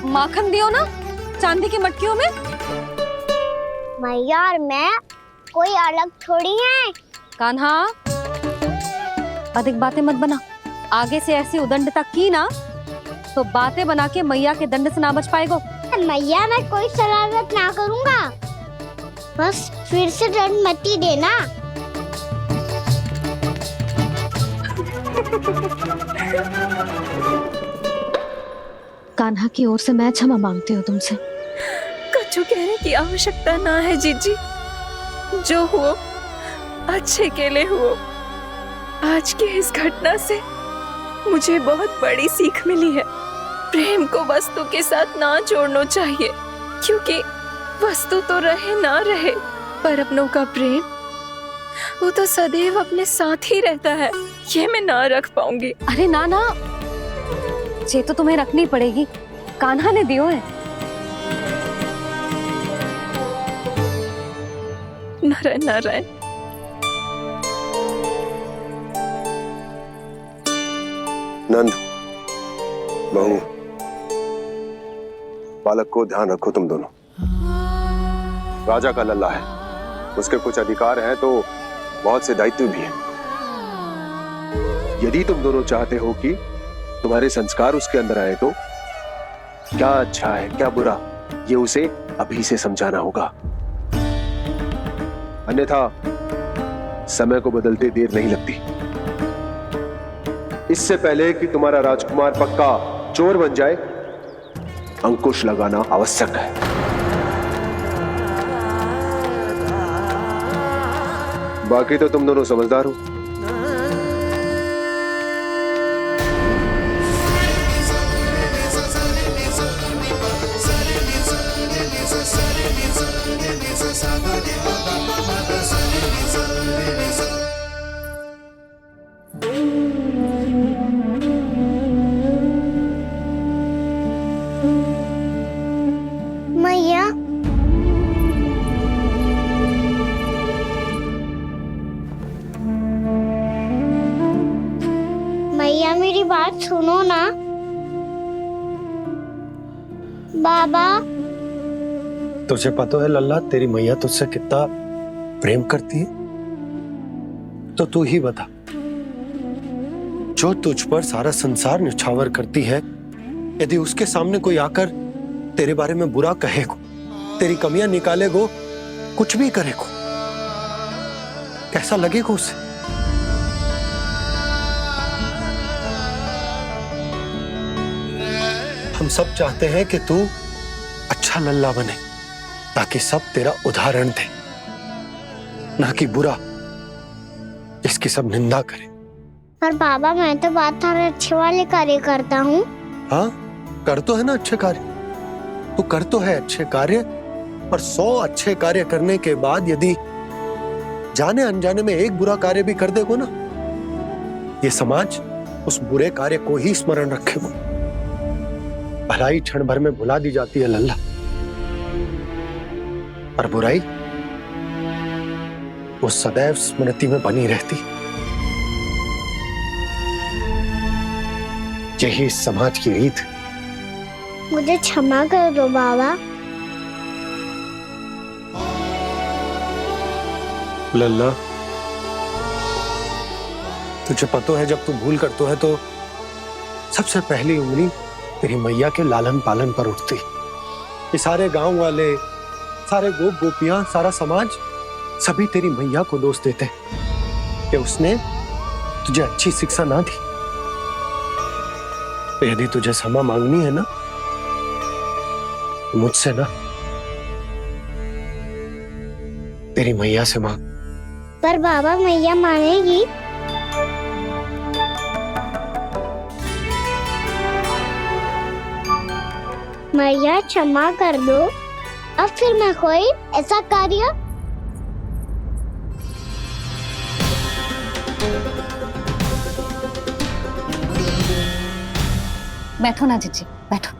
माखन दियो ना चांदी की मटकियों में। मैया और मैं कोई अलग थोड़ी है। कान्हा अधिक बातें मत बना, आगे से ऐसी उदंडता की ना तो बातें बना के मैया के दंड से ना बच पाएगो। मैया मैं कोई शरारत ना करूंगा, बस फिर से दंड मत ही देना। कान्हा की ओर से मैं क्षमा मांगती हूँ तुमसे। कछु कहने की आवश्यकता ना है जीजी, जो हुआ अच्छे के लिए हुआ। आज की इस घटना से मुझे बहुत बड़ी सीख मिली है। प्रेम को वस्तु के साथ ना जोड़ना चाहिए, क्योंकि वस्तु तो रहे ना रहे पर अपनों का प्रेम वो तो सदैव अपने साथ ही रहता है। ये मैं ना रख पाऊंगी। अरे ना ना, ये तो तुम्हें रखनी पड़ेगी, कान्हा ने दियो है। नारायण नारायण। नंद, बहू, बालक को ध्यान रखो तुम दोनों। राजा का लल्ला है, उसके कुछ अधिकार हैं तो बहुत से दायित्व भी हैं। यदि तुम दोनों चाहते हो कि तुम्हारे संस्कार उसके अंदर आए तो क्या अच्छा है क्या बुरा ये उसे अभी से समझाना होगा, अन्यथा समय को बदलते देर नहीं लगती। इससे पहले कि तुम्हारा राजकुमार पक्का चोर बन जाए, अंकुश लगाना आवश्यक है। बाकी तो तुम दोनों समझदार हो। मैया मैया मेरी बात सुनो ना। बाबा तुझे पता है लल्ला, तेरी मैया तुझसे कितना प्रेम करती है, तो तू ही बता। जो तुझ पर सारा संसार न्यौछावर करती है, यदि उसके सामने कोई आकर तेरे बारे में बुरा कहेगो, तेरी कमियां निकालेगो, कुछ भी करेगो, कैसा लगेगा उसे? हम सब चाहते हैं कि तू अच्छा लल्ला बने, ताकि सब तेरा उदाहरण दे, ना कि बुरा जिसकी सब निंदा करे। पर बाबा मैं तो बात हर अच्छे वाले कार्य करता हूँ। हाँ, कर तो है ना अच्छे कार्य, तू कर तो है अच्छे कार्य, पर 100 अच्छे कार्य करने के बाद यदि जाने अनजाने में एक बुरा कार्य भी कर देगो ना, ये समाज उस बुरे कार्य को ही स्मरण रखेगो। भलाई क्षण भर में भुला दी जाती है लल्ला, पर बुराई वो सदैव स्मृति में बनी रहती। यही इस समाज की रीत। मुझे क्षमा कर दो बाबा। लल्ला, तुझे पता है जब तू भूल करतो है तो सबसे पहली उंगली तेरी मैया के लालन पालन पर उठती। ये सारे गांव वाले, सारे गोप गोपियां, सारा समाज सभी तेरी मैया को दोष देते कि उसने तुझे अच्छी शिक्षा ना दी। तो यदि तुझे क्षमा मांगनी है ना, मुझसे ना, तेरी मैया से मांग। पर बाबा मैया मानेगी? मैया क्षमा कर दो, अब फिर मैं कोई ऐसा कार्य। बैठो ना जीजी, बैठो।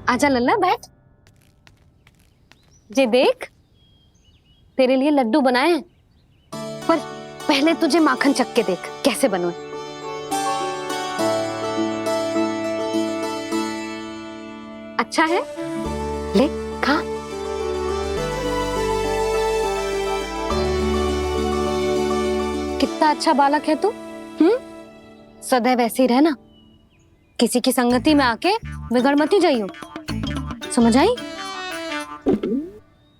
आजा लल्ला, बैठ। जे देख, तेरे लिए लड्डू बनाए हैं, पर पहले तुझे माखन चख के देख कैसे बने। अच्छा है, ले खा। कितना अच्छा बालक है तू। सदैव ऐसे ही रहना, किसी की संगति में आके बिगड़ मती जाइयो, समझ आई?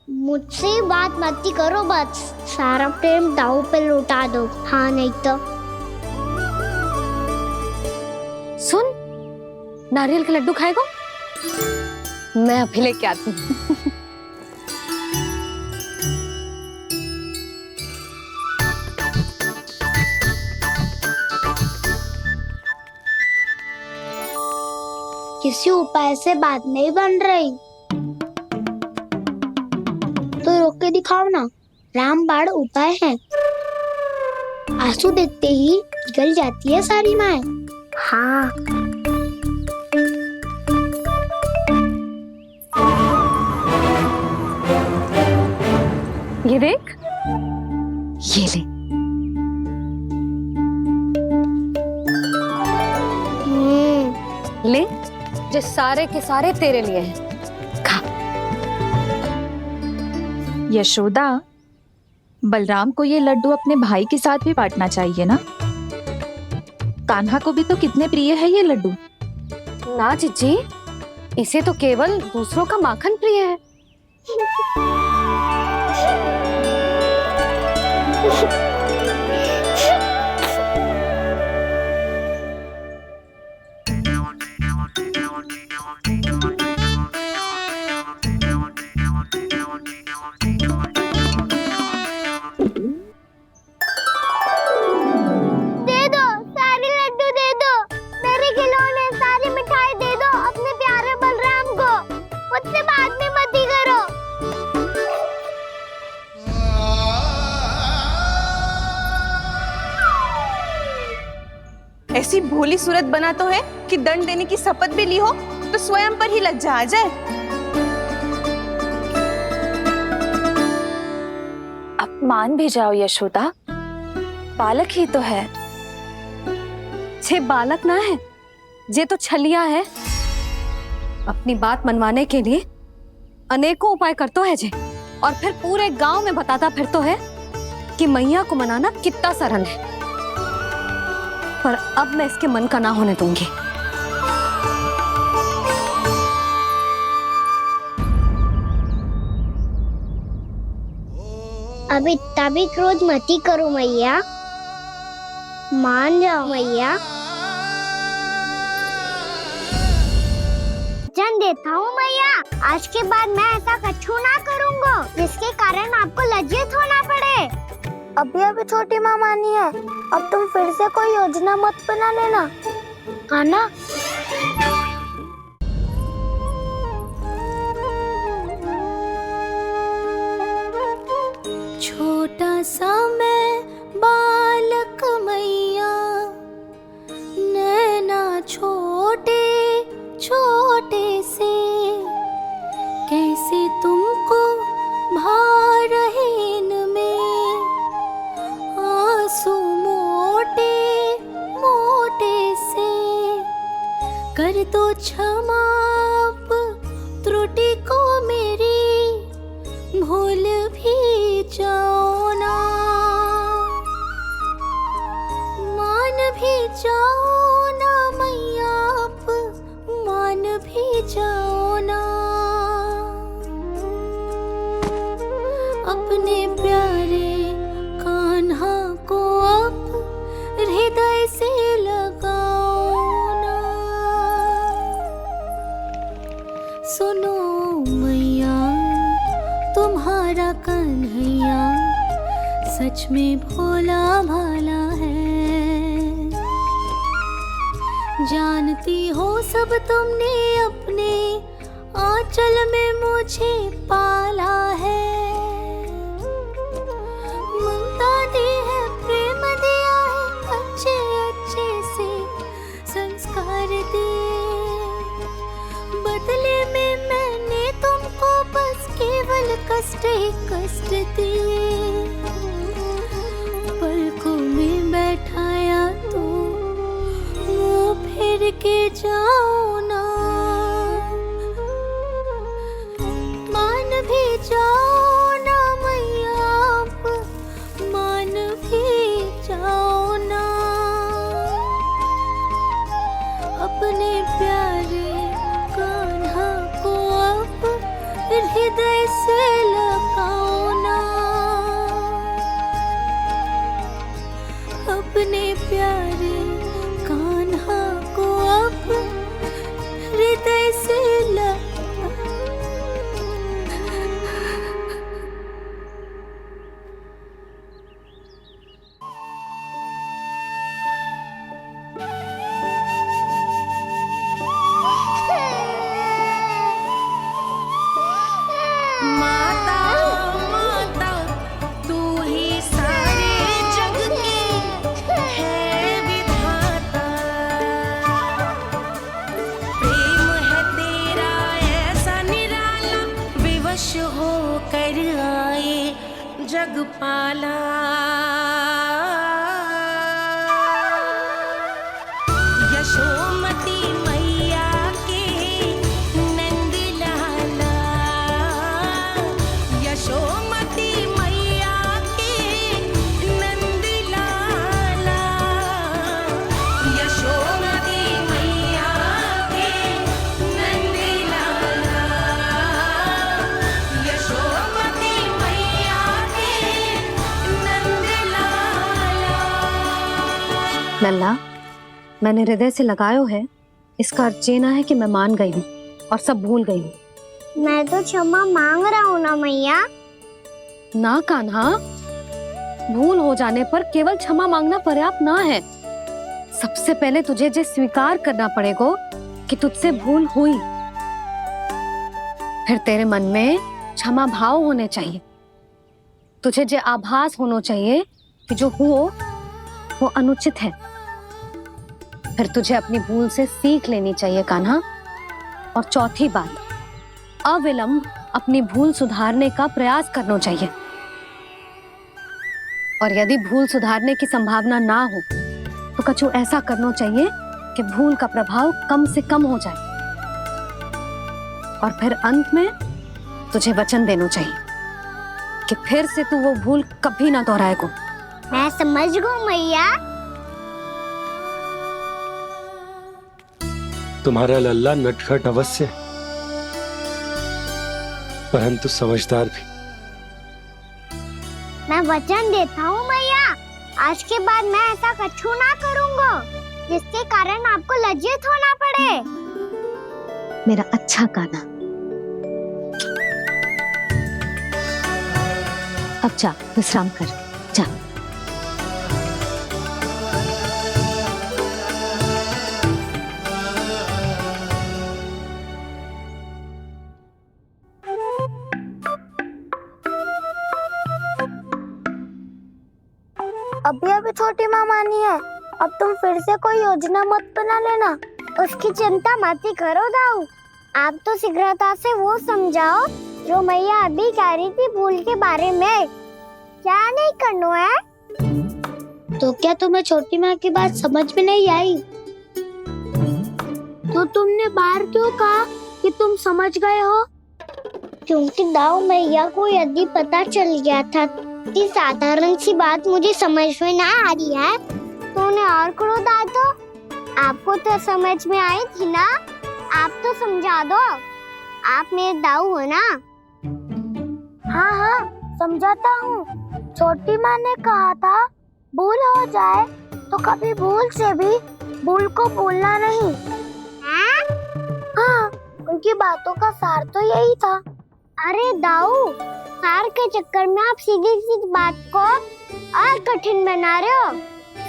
मुझसे बात मत करो, बस सारा प्रेम दाव पे लौटा दो। हाँ नहीं तो सुन, नारियल के लड्डू खाएगा? मैं अभी लेके आती हूँ। किसी उपाय से बात नहीं बन रही तो रोक के दिखाओ ना। रामबाण उपाय है, आंसू देखते ही पिघल जाती है सारी माए। हाँ ये देख, ये ले। ले, जो सारे के सारे तेरे लिए हैं, खा। यशोदा, बलराम को ये लड्डू अपने भाई के साथ भी बांटना चाहिए ना। कान्हा को भी तो कितने प्रिय है ये लड्डू। ना जीजी, इसे तो केवल दूसरों का माखन प्रिय है। ऐसी भोली सूरत बना तो है कि दंड देने की शपथ भी ली हो तो स्वयं पर ही लज्जा आ जाए। अब मान भी जाओ यशोदा, बालक ही तो है। छे बालक ना है, जे तो छलिया है। अपनी बात मनवाने के लिए अनेकों उपाय करतो है जे, और फिर पूरे गांव में बताता फिरतो है कि मैया को मनाना कितना सरल है। पर अब मैं इसके मन का ना होने दूंगी। अब इतना भी क्रोध मती करो मैया, मान जाओ मैया। वचन देता हूँ मैया, आज के बाद मैं ऐसा कछु ना करूँगा जिसके कारण आपको लज्जित होना पड़े। अभी छोटी माँ मानी है, अब तुम फिर से कोई योजना मत बना लेना, हाँ ना? छोटा सा मैं बालक मैया, नैना छोटे छोटे से, कैसे तुमको भा रहे इनमें आंसू मोटे मोटे से। कर दो क्षमा त्रुटि को मेरी, भूल भी जाओ ना, मान भी जाओ ना मैया, आप मान भी जाओ ना। अपने प्यारे कान्हा को अब हृदय से लगाओ ना। सुनो मैया, तुम्हारा कन्हैया सच में भोला भाला है। जानती हो सब तुमने अपने आंचल में मुझे पाला है। ममता दी है, प्रेम दिया है, अच्छे अच्छे से संस्कार दिए। बदले में मैंने तुमको बस केवल कष्ट ही कष्ट दिए। पलकों में बैठाया तो मुँह फेर के जाओ ना, जग पाला। यशोमती मैया के नंद लाला, यशोमती मैया के नंद लाला, यशोमती मैया के नंद लाला, यशोमती मैया के नंद लाला। लल्ला, मैंने हृदय से लगायो है, इसका अर्थ ये ना है कि मैं मान गई हूँ और सब भूल गई हूँ। मैं तो क्षमा मांग रहा हूँ ना मैया। ना कान्हा, भूल हो जाने पर केवल क्षमा मांगना पर्याप्त ना है। सबसे पहले तुझे ये स्वीकार करना पड़ेगा कि तुझसे भूल हुई। फिर तेरे मन में क्षमा भाव होने चाहिए। तुझे ये आभास होना चाहिए कि जो हुआ वो अनुचित है। फिर तुझे अपनी भूल से सीख लेनी चाहिए कान्हा। और चौथी बात, अविलंब अपनी भूल सुधारने का प्रयास करना चाहिए। और यदि भूल सुधारने की संभावना ना हो तो कछु ऐसा करना चाहिए कि भूल का प्रभाव कम से कम हो जाए। और फिर अंत में तुझे वचन देना चाहिए कि फिर से तू वो भूल कभी ना दोहराएगा। मैं समझ गई मैया। तुम्हारा लल्ला नटखट अवश्य, परंतु समझदार भी। मैं वचन देता हूँ मैया, आज के बाद मैं ऐसा कछु ना करूँगा जिसके कारण आपको लज्जित होना पड़े। मेरा अच्छा कान्हा, अब जा विश्राम कर, जा। अभी छोटी माँ मानी है, अब तुम फिर से कोई योजना मत बना लेना। उसकी चिंता मत ही करो दाऊ। आप तो शीघ्रता से वो समझाओ जो मैया अभी कह रही थी भूल के बारे में। क्या नहीं करना है? तो क्या तुम्हें छोटी माँ की बात समझ में नहीं आई? तो तुमने बाहर क्यों कहा कि तुम समझ गए हो? क्योंकि दाऊ मैया को यदि पता चल गया था कि साधारण सी बात मुझे समझ में ना आ रही है तो उन्हें और क्रोध आया। तो आपको तो समझ में आई थी ना, आप तो समझा दो। आप मेरे दाऊ हो ना। हाँ हाँ समझाता हूँ। छोटी माँ ने कहा था भूल हो जाए तो कभी भूल से भी भूल को भूलना नहीं। हाँ उनकी बातों का सार तो यही था। अरे दाऊ, सार के चक्कर में आप सीधी सीधी बात को और कठिन बना रहे हो।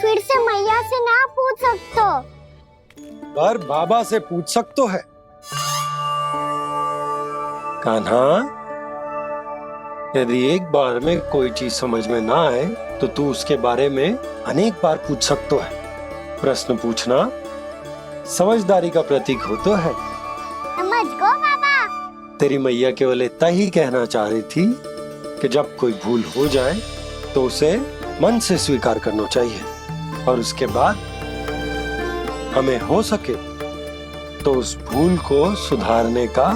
फिर से मैया से ना पूछ सकते हो, पर बाबा से पूछ सकते है। कान्हा, यदि एक बार में कोई चीज समझ में ना आए तो तू उसके बारे में अनेक बार पूछ सकते है। प्रश्न पूछना समझदारी का प्रतीक होता है। समझ गो बाबा। तेरी मैया केवल इतना ही कहना चाह रही थी कि जब कोई भूल हो जाए तो उसे मन से स्वीकार करना चाहिए और उसके बाद हमें हो सके तो उस भूल को सुधारने का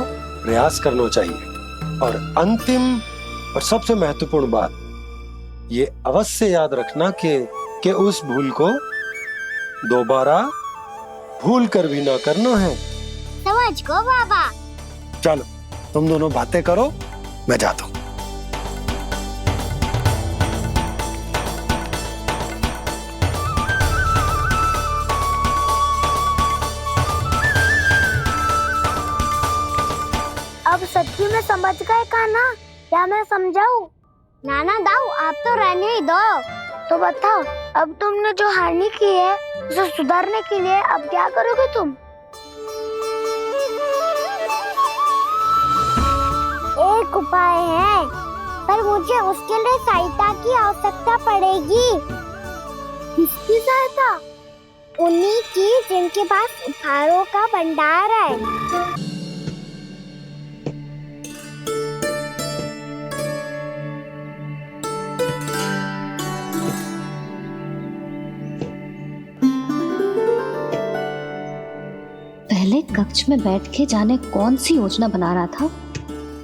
प्रयास करना चाहिए। और अंतिम और सबसे महत्वपूर्ण बात ये अवश्य याद रखना कि उस भूल को दोबारा भूल कर भी ना करना है। समझ गो बाबा। चलो तुम दोनों बातें करो, मैं जाता हूँ। अब सच्ची में समझ गए कान्हा? क्या मैं समझाऊं? नाना दाऊ, आप तो रहने ही दो। तो बताओ, अब तुमने जो हानि की है उसे सुधारने के लिए अब क्या करोगे तुम? एक उपाय है, पर मुझे उसके लिए सहायता की आवश्यकता पड़ेगी। किसकी सहायता? उन्हीं की जिनके पास उपहारों का भंडार है। बीच में बैठ के जाने कौन सी योजना बना रहा था,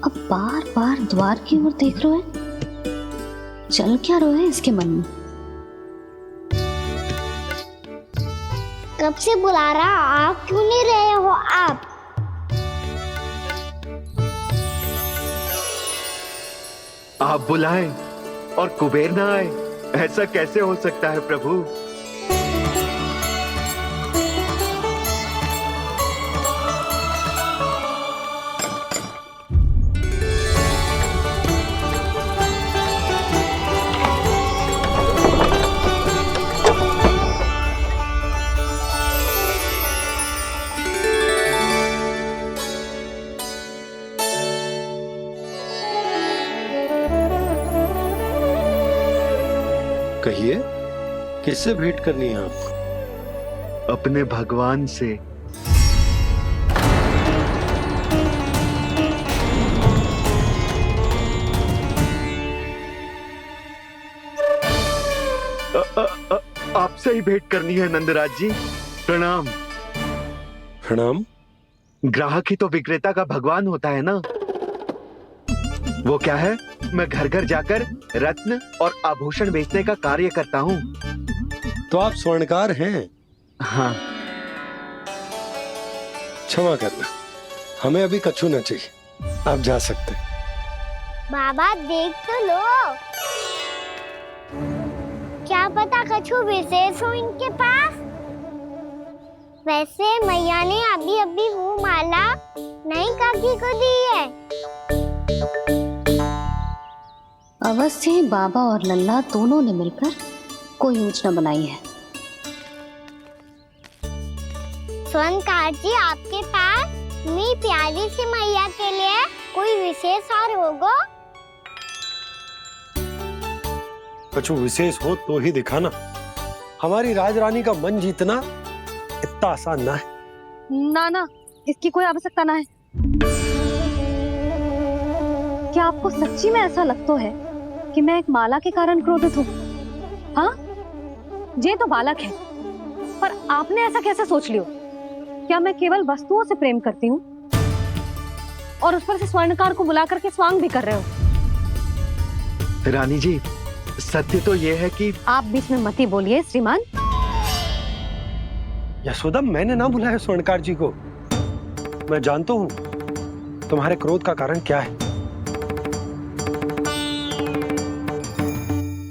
अब बार बार द्वार की ओर देख रहे हैं। चल क्या रहे हैं इसके मन में? कब से बुला रहा, आप क्यों नहीं रहे हो आप? आप बुलाएं और कुबेर ना आए, ऐसा कैसे हो सकता है प्रभु? कहिए, किससे भेंट करनी है आपको? अपने भगवान से। आपसे ही भेंट करनी है नंदराज जी। प्रणाम। प्रणाम। ग्राहक ही तो विक्रेता का भगवान होता है ना। वो क्या है, मैं घर घर जाकर रत्न और आभूषण बेचने का कार्य करता हूँ। तो आप स्वर्णकार हैं? हाँ। क्षमा करना, हमें अभी कछु न चाहिए, आप जा सकते हैं। बाबा देख तो लो, क्या पता कछु विशेष हो इनके पास। वैसे मैया ने अभी अभी वो माला नई काकी को दी है। अवश्य ही बाबा और लल्ला दोनों ने मिलकर कोई योजना बनाई है। स्वर्णकार जी, आपके पास मेरी प्यारी सी मैया के लिए कोई विशेष और होगा? कछु विशेष हो तो ही दिखाना। हमारी राजरानी का मन जीतना इतना आसान ना है। ना, इसकी कोई आवश्यकता ना है। क्या आपको सच्ची में ऐसा लगता है कि मैं एक माला के कारण क्रोधित हूँ? हाँ, ये तो बालक है, पर आपने ऐसा कैसे सोच लियो? क्या मैं केवल वस्तुओं से प्रेम करती हूँ और उस पर से स्वर्णकार को बुला करके स्वांग भी कर रहे हो? रानी जी, सत्य तो ये है कि आप बीच में मत ही बोलिए श्रीमान। यशोदा, मैंने ना बुलाया स्वर्णकार जी को। मैं जानता हूँ तुम्हारे क्रोध का कारण क्या है।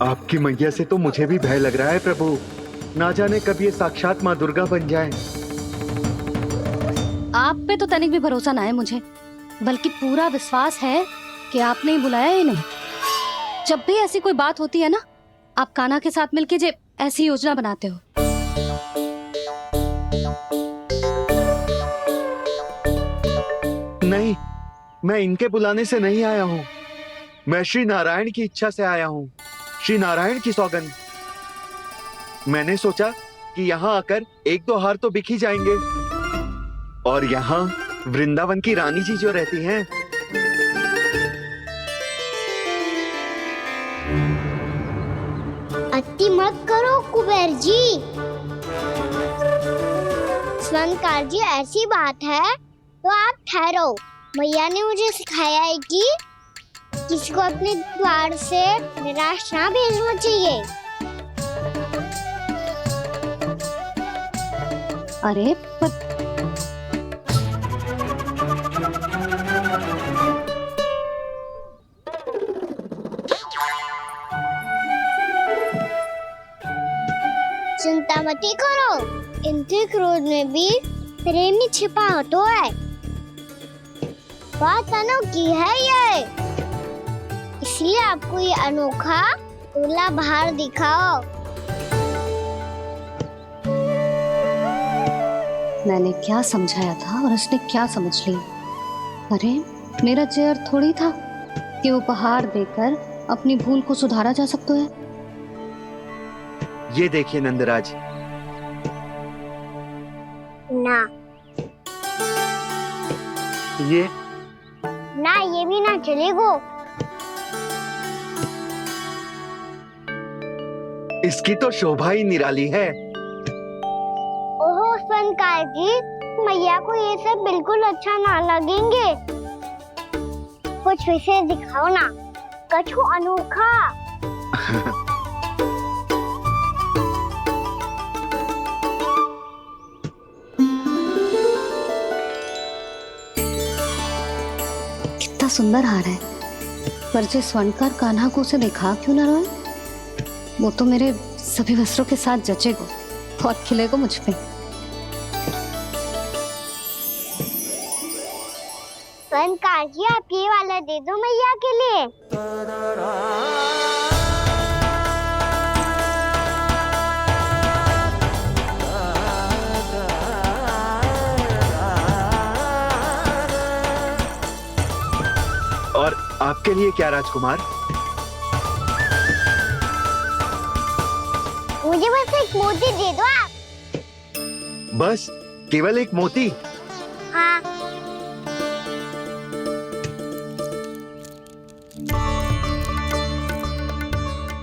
आपकी मैया से तो मुझे भी भय लग रहा है प्रभु। ना जाने कब ये साक्षात माँ दुर्गा बन जाए। आप पे तो तनिक भी भरोसा ना है मुझे, बल्कि पूरा विश्वास है कि आपने ही बुलाया है इन्हें। जब भी ऐसी कोई बात होती है ना, आप कान्हा के साथ मिलके जे ऐसी योजना बनाते हो। नहीं, मैं इनके बुलाने से नहीं आया हूँ। मैं श्री नारायण की इच्छा से आया हूँ, श्री नारायण की सौगंध। मैंने सोचा कि यहाँ आकर एक दो हार तो बिक ही जाएंगे। और यहाँ वृंदावन की रानी जी जो रहती हैं, अति मत करो कुबेर जी। स्वर्णकार जी, ऐसी बात है तो आप ठहरो। मैया ने मुझे सिखाया है कि किसी को अपने द्वार से निराश ना भेजना चाहिए। अरे पर चिंता मत करो, इनके क्रोध में भी प्रेम ही छिपा तो है। बात अनोखी है ये, इसलिए आपको ये अनोखा दूल्हा बाहर दिखाओ। मैंने क्या समझाया था और उसने क्या समझ लिया? अरे मेरा जयर थोड़ी था कि उपहार देकर अपनी भूल को सुधारा जा सकता है। ये देखिए नंदराज। ना ये ना, ये भी ना चलेगो। इसकी तो शोभा ही निराली है। ओहो स्वर्णकार जी, मैया को ये सब बिल्कुल अच्छा ना लगेंगे। कुछ विशेष दिखाओ ना, कछु अनोखा। कितना सुंदर हार है, पर जो स्वर्णकार कान्हा को उसे दिखा क्यों ना रहा है? वो तो मेरे सभी वस्त्रों के साथ जचेगा और खिलेगा मुझ पे। स्वर्णकार जी, आप ये वाला दे दो मैया के लिए। और आपके लिए क्या राजकुमार? मुझे बस एक मोती दे दो आप। बस केवल एक मोती? हाँ।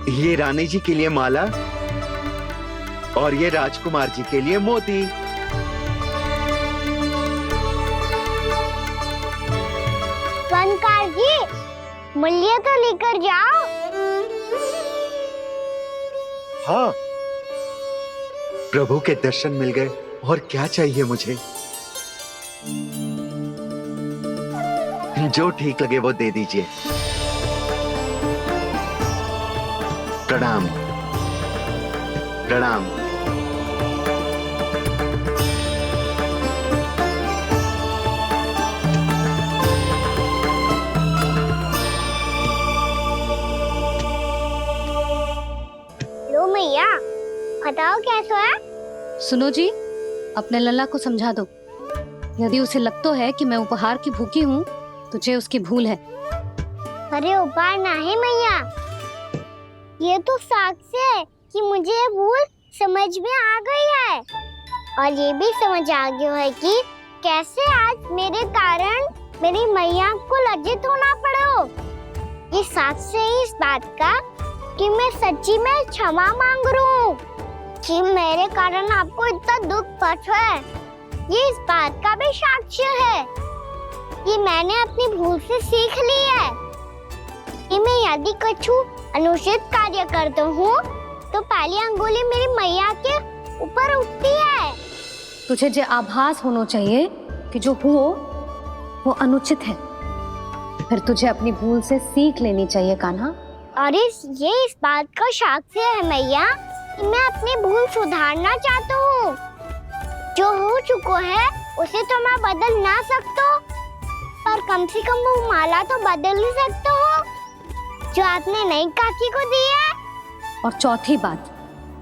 ये रानी जी के लिए माला और ये राजकुमार जी के लिए मोती। स्वर्णकार जी, मूल्य तो लेकर जाओ। हाँ, प्रभु के दर्शन मिल गए और क्या चाहिए मुझे? जो ठीक लगे वो दे दीजिए। प्रणाम प्रणाम। लो मैया, बताओ कैसा है? सुनो जी, अपने लल्ला को समझा दो। यदि उसे लगता है कि मैं उपहार की भूखी हूँ, तुझे उसकी भूल है। अरे उपहार ना है मैया, ये तो साक्ष्य है कि मुझे ये भूल समझ में आ गई है, और ये भी समझ आ गया है कि कैसे आज मेरे कारण मेरी मैया को लज्जित होना पड़ो। ये साक्ष्य है इस बात का कि मैं सच्ची में क्षमा मांग रहा हूँ कि मेरे कारण आपको इतना दुख पहुंचा है। ये इस बात का भी साक्ष्य है कि मैंने अपनी भूल से सीख ली है कि मैं यदि कछु अनुचित कार्य करता हूँ तो पहली अंगुली मेरी मैया के ऊपर उठती है। तुझे जो आभास होना चाहिए कि जो हुआ वो अनुचित है, फिर तुझे अपनी भूल से सीख लेनी चाहिए कान्हा। और ये इस बात का साक्ष्य है मैया कि मैं अपनी भूल सुधारना चाहता हूँ। जो हो चुका है उसे तो मैं बदल ना सकता, पर कम से कम वो माला तो बदल ही सकता हूँ जो आपने नई काकी को दी है। और चौथी बात,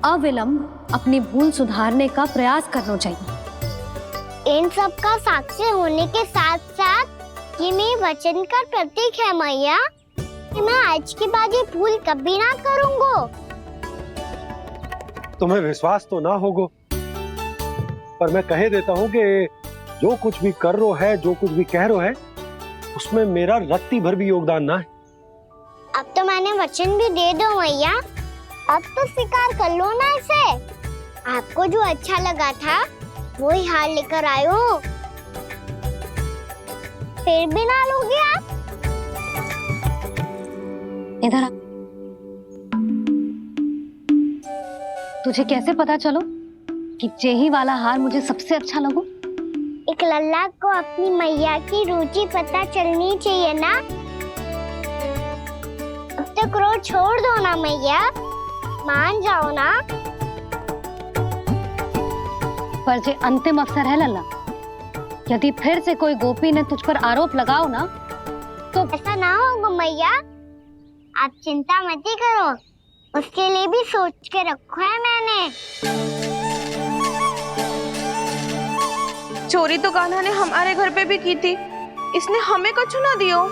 अविलंब अपनी भूल सुधारने का प्रयास करना चाहिए। इन सब का साक्ष्य होने के साथ साथ ये मेरे वचन का प्रतीक है मैया कि मैं आज के बाद ये भूल कभी ना करूँगा। तुम्हें विश्वास तो ना होगा, पर मैं कह देता हूँ कि जो कुछ भी कर रो है, जो कुछ भी कह रो है, उसमें मेरा रत्ती भर भी योगदान ना है। अब तो मैंने वचन भी दे दो मैया, अब तो स्वीकार कर लो ना इसे। आपको जो अच्छा लगा था वही हार लेकर आयो, फिर भी ना लोगे आप? इधर आ। तुझे कैसे पता चलो कि जेही वाला हार मुझे सबसे अच्छा लगो? एक लल्ला को अपनी मैया की रुचि पता चलनी चाहिए ना। अब तक क्रोध छोड़ दो ना मैया, मान जाओ ना। पर जे अंतिम अवसर है लल्ला, यदि फिर से कोई गोपी ने तुझ पर आरोप लगाओ ना तो ऐसा ना होगा मैया, आप चिंता मत ही करो, उसके लिए भी सोच के रखो है मैंने। चोरी तो कान्हा ने हमारे घर पे भी की थी, इसने हमें कछु ना दियो।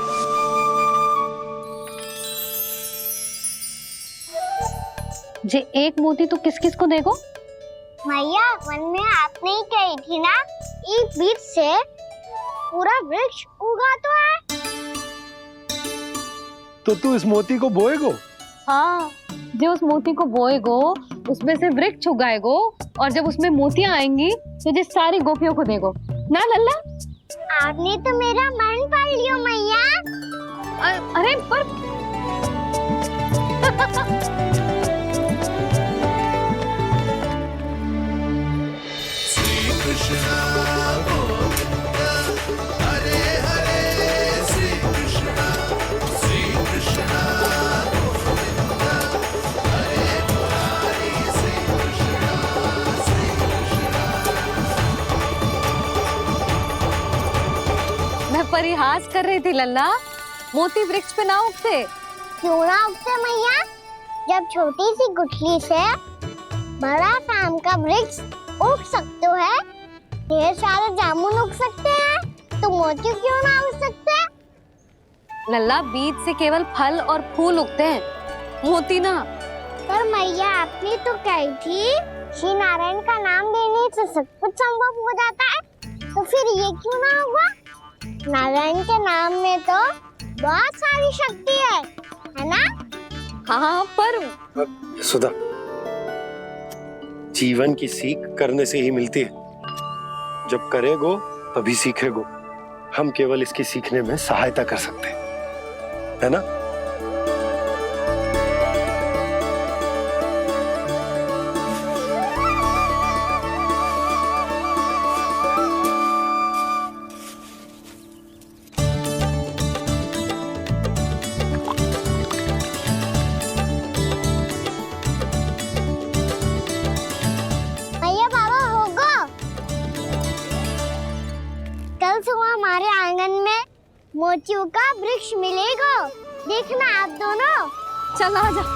जे एक मोती तो किस किस को देगो? मैया, मन में आपने ही कही थी ना, एक बीज से पूरा वृक्ष उगा तो है। तो तू इस मोती को बोएगो? हाँ, जो उस मोती को बोएगो उसमें से वृक्ष उगाएगो, और जब उसमें मोतियां आएंगी तो जिस सारी गोपियों को देगो। ना लल्ला। आपने तो मेरा मन पढ़ लियो मैया। अरे पर मैं परिहास कर रही थी लल्ला, मोती वृक्ष पे ना उगते। क्यों ना उगते मैया? जब छोटी सी गुठली से बड़ा आम का वृक्ष उग सकते है, ढेर सारे जामुन उग सकते हैं, तो मोती क्यों ना उग सकते? लल्ला, बीज से केवल फल और फूल उगते हैं, मोती ना। पर मैया आपने तो कही थी श्री नारायण का नाम लेने से सब कुछ संभव हो जाता है, तो फिर ये क्यों ना होगा? नारायण के नाम में तो बहुत सारी शक्ति है ना? हाँ, पर सुधा, जीवन की सीख करने से ही मिलती है। जब करेगो तभी सीखेगो। हम केवल इसकी सीखने में सहायता कर सकते हैं, है ना? भैया बाबा होगो, कल सुबह हमारे आंगन में मोतियों का वृक्ष मिलेगा। देखना आप दोनों। चल आ जा।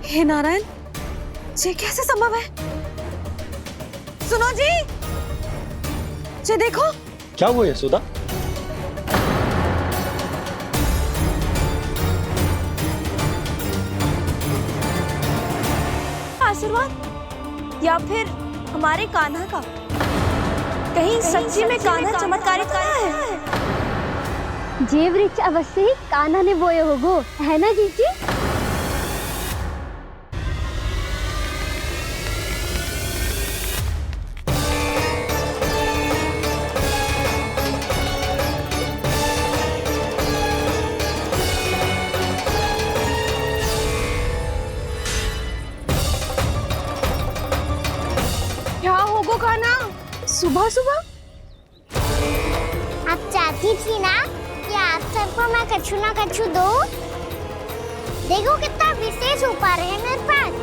हे नारायण, ये कैसे संभव है? सुनो जी, ये देखो। क्या हुआ है सुधा? आशीर्वाद या फिर हमारे कान्हा का? कहीं सच्ची में कान्हा चमत्कारित करा है? जे वृक्ष अवश्य ही कान्हा ने बोए होगो, है ना जीजी? क्या होगो कान्हा सुबह सुबह? आप चाहती थी ना कि आप सबको मैं कछु ना कछु दूं? देखो कितना विशेष उपहार है मेरे पास।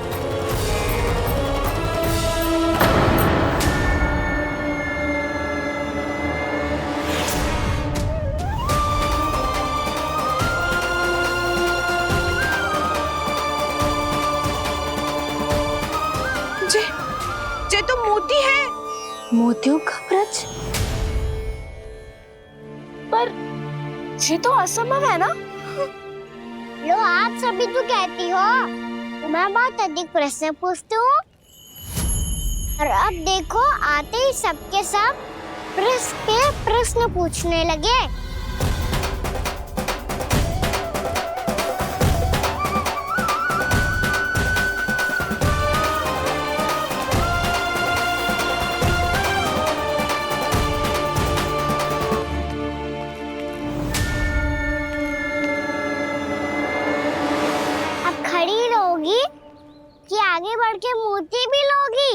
ये तो मोती है। मोतियों का वृक्ष? पर ये तो असंभव है ना? लो, आप सभी तो कहती हो, मैं बहुत अधिक प्रश्न पूछती हूँ, और अब देखो आते ही सबके सब प्रश्न पे प्रश्न पूछने लगे। आगे बढ़ के मोती भी लोगी?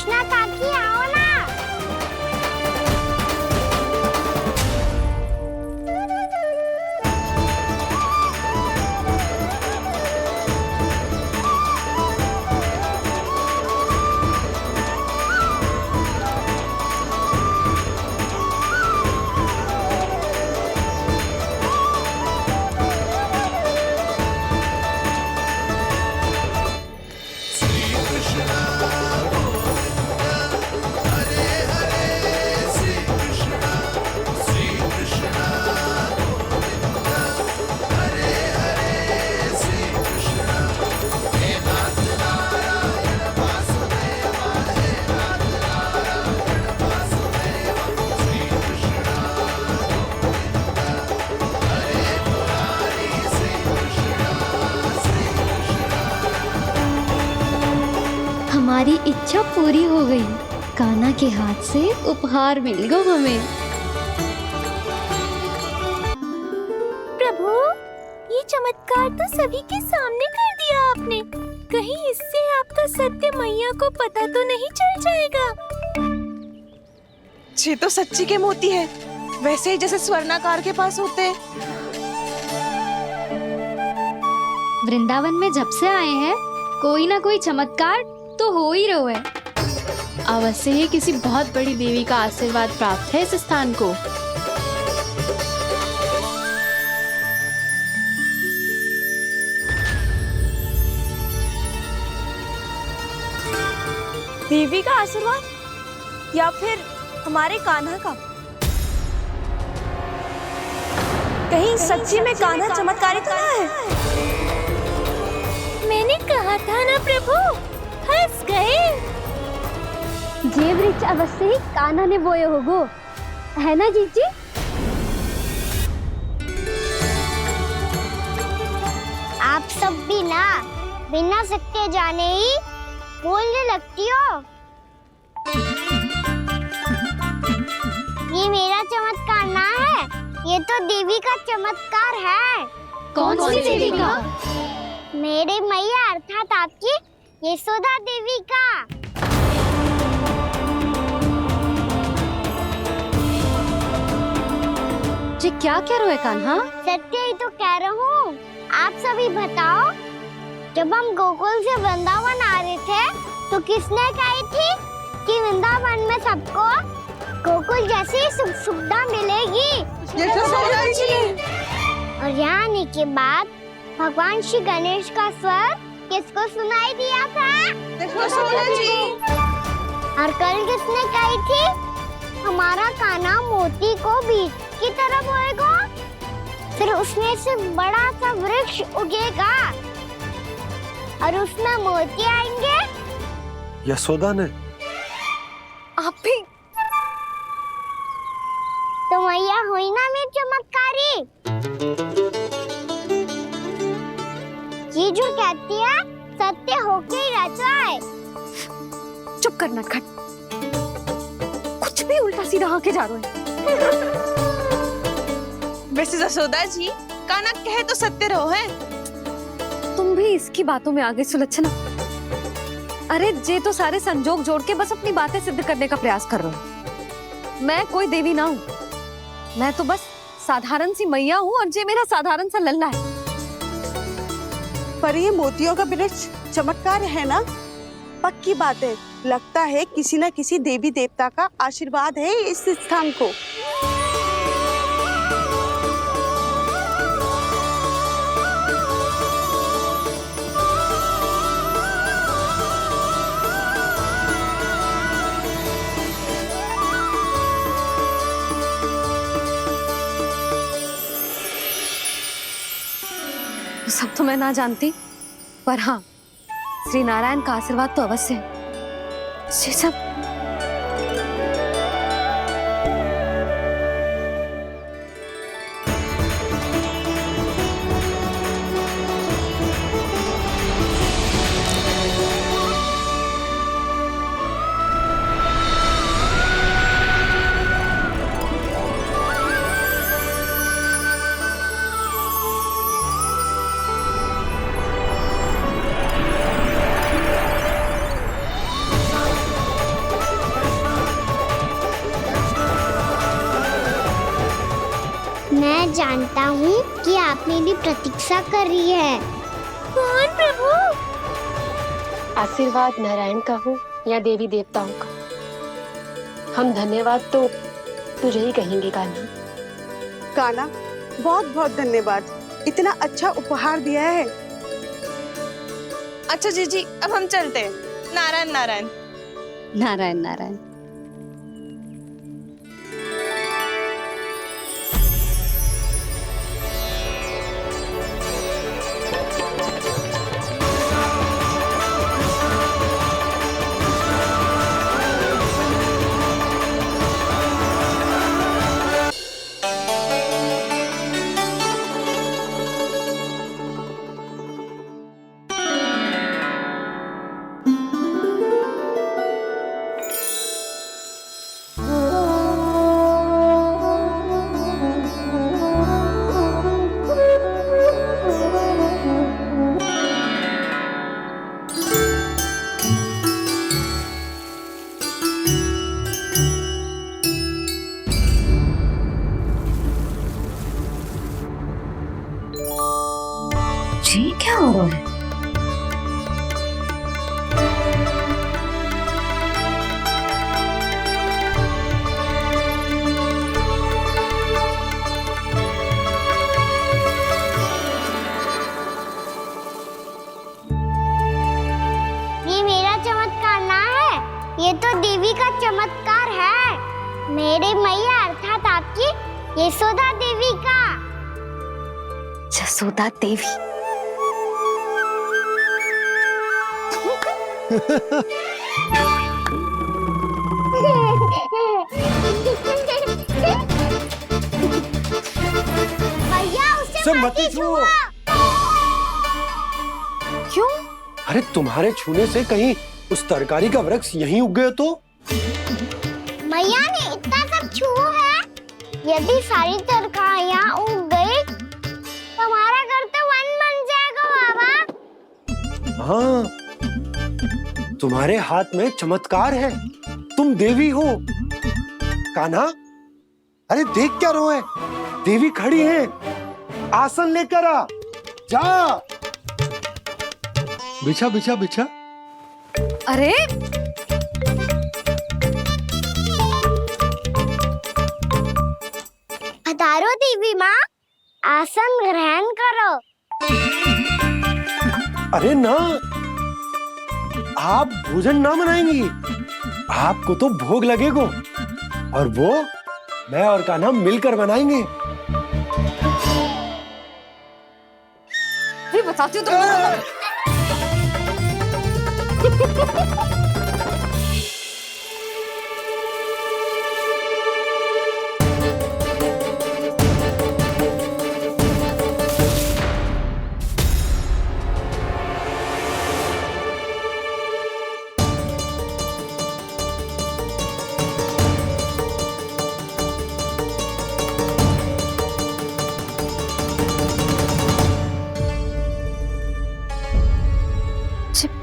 कृष्णा काकी आओ ना। हमारी इच्छा पूरी हो गई। कान्हा के हाथ से उपहार मिल गया हमें। प्रभु, ये चमत्कार तो सभी के सामने कर दिया आपने। कहीं इससे आपका सत्य मैया को पता तो नहीं चल जाएगा? ये तो सच्ची के मोती है, वैसे ही जैसे स्वर्णाकार के पास होते हैं। वृंदावन में जब से आए हैं, कोई ना कोई चमत्कार तो हो ही रहा है। अवश्य ही किसी बहुत बड़ी देवी का आशीर्वाद प्राप्त है इस स्थान को। देवी का आशीर्वाद या फिर हमारे कान्हा का? कहीं सच्ची में कान्हा चमत्कारी तो ना है? मैंने कहा था ना प्रभु, हंस गए। ये वृक्ष अवश्य ही कान्हा ने बोए होगो, है ना जीजी? आप सब भी ना बिना सत्य जाने ही बोलने लगती हो। ये मेरा चमत्कार ना है, ये तो देवी का चमत्कार है। कौन सी देवी का? मेरे मैया अर्थात आपकी यशोदा देवी का। जी क्या कह रहे हो कान्हा? सत्य ही तो कह रहा हूँ। आप सभी बताओ, जब हम गोकुल से वृंदावन आ रहे थे तो किसने कही थी कि वृंदावन में सबको गोकुल जैसी सुख सुविधा मिलेगी? यशोदा जी। और यहाँ आने के बाद भगवान श्री गणेश का स्वर किसको सुनाई दिया था? यशोदा जी। और कल किसने कही थी हमारा कान्हा मोती को बीज की तरफ होएगा, फिर उसमें से बड़ा सा वृक्ष उगेगा और उसमें मोती आएंगे? यशोदा ने? आप भी? तो मैया हुई ना मेरी चमत्कारी। ये जो कहती है सत्य होके ही रहता है। चुप कर नटखट, कुछ भी उल्टा सीधा आके जा रहे हैं। वैसे यशोदा जी, कान्हा कहे तो सत्य रहो है। तुम भी इसकी बातों में आगे सुलझना। अरे जे तो सारे संजोग जोड़ के बस अपनी बातें सिद्ध करने का प्रयास कर रहे हो। मैं कोई देवी ना हूँ, मैं तो बस साधारण सी मैया हूँ और जे मेरा साधारण सा लल्ला है। पर ये मोतियों का वृक्ष चमत्कार है ना? पक्की बात है, लगता है किसी न किसी देवी देवता का आशीर्वाद है इस स्थान को। सब तो मैं ना जानती, पर हाँ, श्री नारायण का आशीर्वाद तो अवश्य है। ये सब मैं जानता हूँ कि आप मेरी प्रतीक्षा कर रही है। कौन प्रभु? आशीर्वाद नारायण का हो या देवी देवताओं का, हम धन्यवाद तो तुझे ही कहेंगे कान्हा। कान्हा, बहुत बहुत धन्यवाद, इतना अच्छा उपहार दिया है। अच्छा जीजी, अब हम चलते हैं। नारायण नारायण। नारायण नारायण। जी क्या हो रहा है? ये मेरा चमत्कार ना है, ये तो देवी का चमत्कार है। मेरे मैया अर्थात आपकी यशोदा देवी का। जसोदा देवी। भैया उसे मत छुओ। क्यों? अरे तुम्हारे छूने से कहीं उस तरकारी का वृक्ष यहीं उग गए तो? मैया ने इतना सब छुआ है, यदि सारी तरकारियां उग गई तो हमारा घर तो वन बन जाएगा बाबा। हाँ, तुम्हारे हाथ में चमत्कार है, तुम देवी हो। कान्हा, अरे देख क्या रोए, देवी खड़ी है, आसन लेकर आ, जा। बिछा बिछा बिछा। अरे पधारो देवी माँ, आसन ग्रहण करो। अरे ना, आप भोजन ना बनाएंगी, आपको तो भोग लगेगा और वो मैं और कान्हा मिलकर बनाएंगे। भी बताती हूँ तुमको।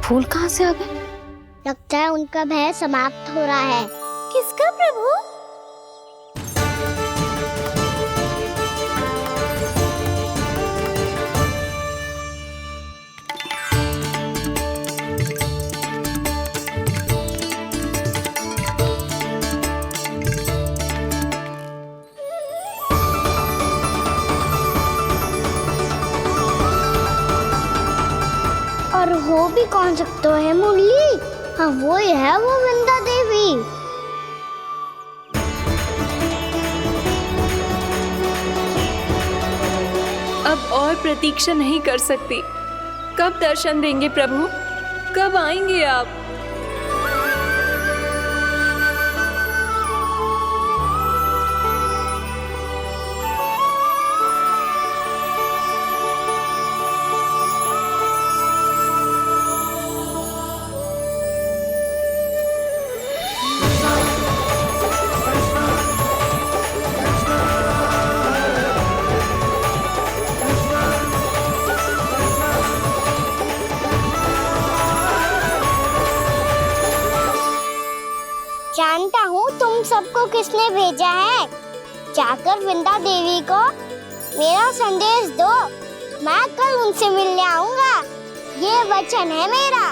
फूल कहाँ से आ गए? लगता है उनका भय समाप्त हो रहा है। किसका प्रभु? और हो भी कौन सकता है मुरली? हाँ वो ही है, वो वृंदा देवी। अब और प्रतीक्षा नहीं कर सकती। कब दर्शन देंगे प्रभु? कब आएंगे आप? जानता हूँ तुम सबको किसने भेजा है। जाकर वृंदा देवी को मेरा संदेश दो, मैं कल उनसे मिलने आऊंगा। ये वचन है मेरा।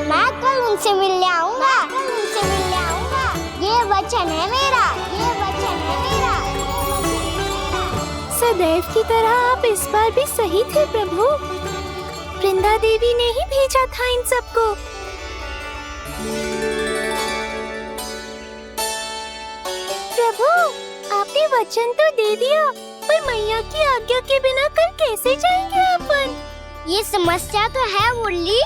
मैं कल उनसे मिलने आऊंगा। ये वचन है मेरा। सदैव की तरह आप इस बार भी सही थे प्रभु। वृंदा देवी ने ही भेजा था इन सबको। प्रभु, आपने वचन तो दे दिया, पर मैया की आज्ञा के बिना कल कैसे जाएंगे अपन? ये समस्या तो है मुरली,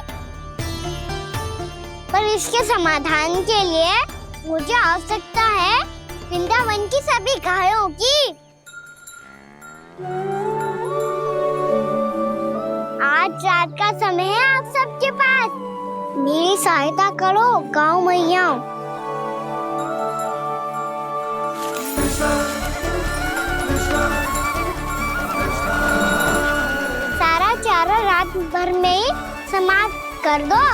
पर इसके समाधान के लिए मुझे आवश्यकता है वृंदावन की सभी गायों की। आज रात का समय है आप सबके पास। मेरी सहायता करो गाँव मैया। सारा चारा रात भर में ही समाप्त कर दो।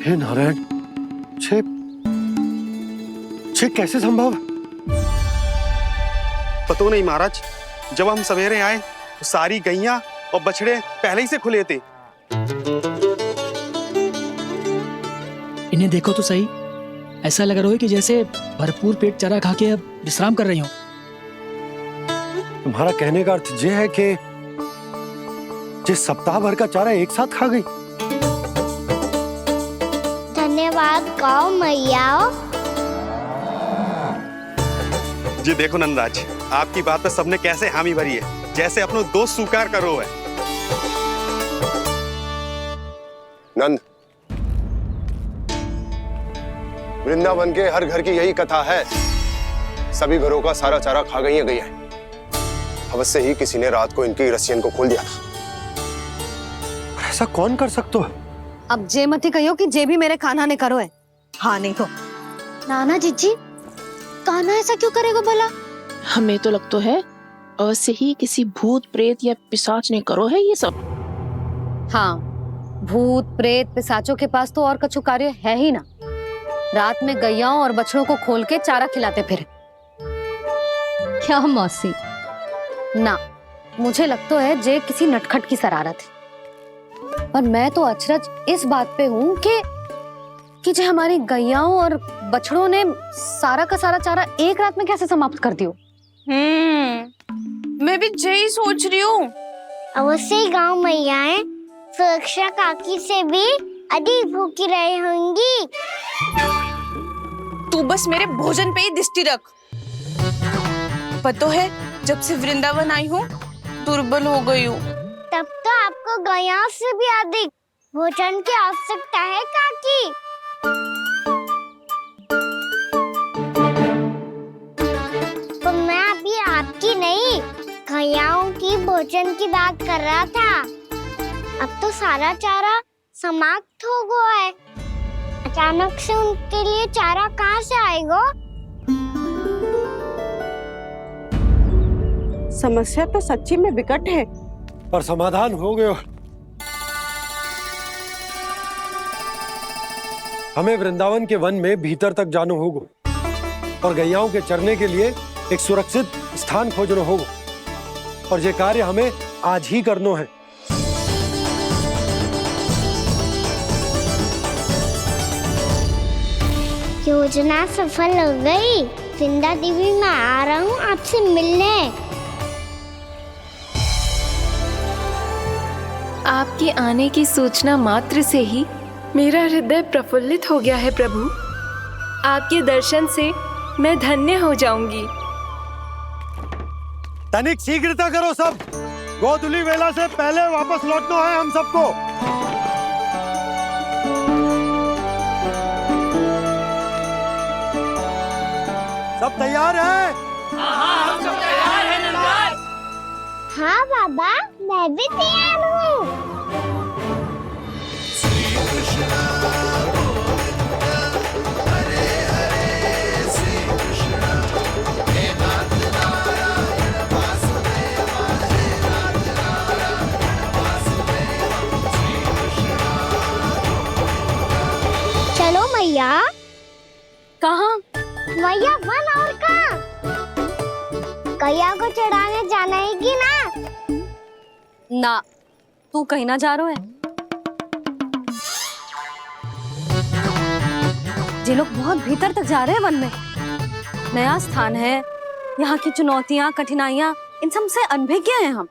हे नारायण, छे कैसे संभव? पता नहीं महाराज, जब हम सवेरे आए तो सारी गैया और बछड़े पहले ही से खुले थे। इन्हें देखो तो सही, ऐसा लग रहा है कि जैसे भरपूर पेट चारा खा के अब विश्राम कर रही हो। तुम्हारा कहने का अर्थ ये है कि जिस सप्ताह भर का चारा एक साथ खा गई। धन्यवाद गाँव मैया। जी देखो नंदराज, आपकी बात पर सबने कैसे हामी भरी है, जैसे अपनो दोस्त स्वीकार करो है। नंद, वृंदावन के हर घर की यही कथा है। सभी घरों का सारा चारा खा गई है गैया। अवश्य ही किसी ने रात को इनकी रस्सियन को खोल दिया था। ऐसा कौन कर सकते हो? अब जे मती कहो कि जे भी मेरे कान्हा ने करो है। हाँ नहीं तो नाना जीजी, कान्हा ऐसा क्यों करेगा भला? हमें तो लगता है अवश्य ही किसी भूत प्रेत या पिशाच ने करो है ये सब। हाँ, भूत प्रेत पिशाचों के पास तो और कछु कार्य है ही ना। रात में गैयाओं और बछड़ों को खोल के चारा खिलाते फिर। क्या मौसी? ना, मुझे लगता है जे किसी नटखट की शरारत है। पर मैं तो अचरज इस बात पे हूँ कि जो हमारी गैयाओं और बछड़ों ने सारा का सारा चारा एक रात में कैसे समाप्त कर दियो। मैं भी यही सोच रही हूँ। अवश्य ही गाँव मैयाएं सुरक्षा काकी से भी अधिक भूखी रही होंगी। तू बस मेरे भोजन पे ही दृष्टि रख। पता है, जब से वृंदावन आई हूँ दुर्बल हो गई हूँ। तब तो आपको गैयाओं से भी अधिक भोजन की आवश्यकता है काकी। तो मैं अभी आपकी नहीं, गैयाओं की भोजन की बात कर रहा था। अब तो सारा चारा समाप्त हो गया है। अचानक से उनके लिए चारा कहाँ से आएगा? समस्या तो सच्ची में विकट है, पर समाधान हो गयो। हमें वृंदावन के वन में भीतर तक जानो होगा और गैयाओं के चरने के लिए एक सुरक्षित स्थान खोजनो होगा। और ये कार्य हमें आज ही करनो है। योजना सफल हो गई। वृंदा देवी, मैं आ रहा हूँ आपसे मिलने। आपके आने की सूचना मात्र से ही मेरा हृदय प्रफुल्लित हो गया है प्रभु। आपके दर्शन से मैं धन्य हो जाऊंगी। तनिक शीघ्रता करो सब, गोधुली वेला से पहले वापस लौटना है हम सबको। सब तैयार है? हाँ बाबा, मैं भी तैयार हूँ। चलो मैया। कहाँ? मैया वन और कहाँ? कैया को चढ़ाने जाना है कि ना? ना, तू कहीं ना जा रहा है। ये लोग बहुत भीतर तक जा रहे हैं वन में। नया स्थान है, यहाँ की चुनौतियाँ, कठिनाइयाँ, इन सब से अनभिज्ञ हैं हम।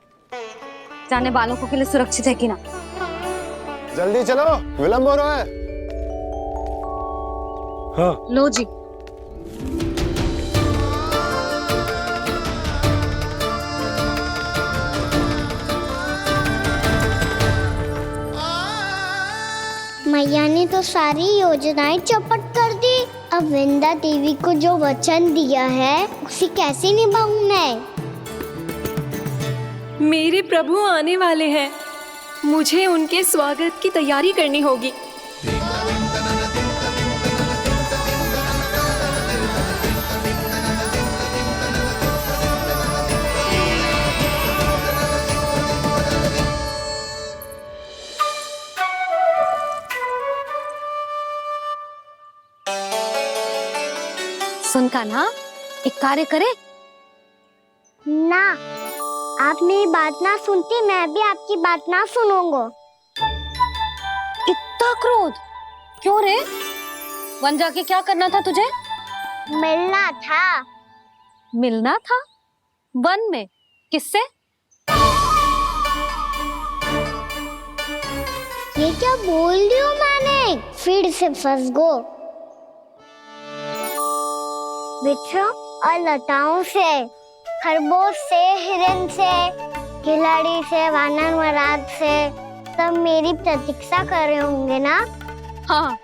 जाने वालों के लिए सुरक्षित है कि ना? जल्दी चलो, विलंब हो रहा है। हाँ। लो जी। मैया ने तो सारी योजनाएं चौपट कर दी। अब वृंदा देवी को जो वचन दिया है उसे कैसे निभाऊं मैं? मेरे प्रभु आने वाले हैं, मुझे उनके स्वागत की तैयारी करनी होगी। सुन कान्हा, एक कार्य करे। ना, आप मेरी बात ना सुनती, मैं भी आपकी बात ना सुनूंगा। इतना क्रोध क्यों रे? वन जाके क्या करना था तुझे? मिलना था। मिलना था? वन में? किससे? ये क्या बोल रही हूँ मैंने? फिर से फंस गो। बिच्छू और लताओं से, खरगोश से, हिरन से, खिलाड़ी से, वानर महाराज से, सब मेरी प्रतीक्षा कर रहे होंगे ना? हाँ,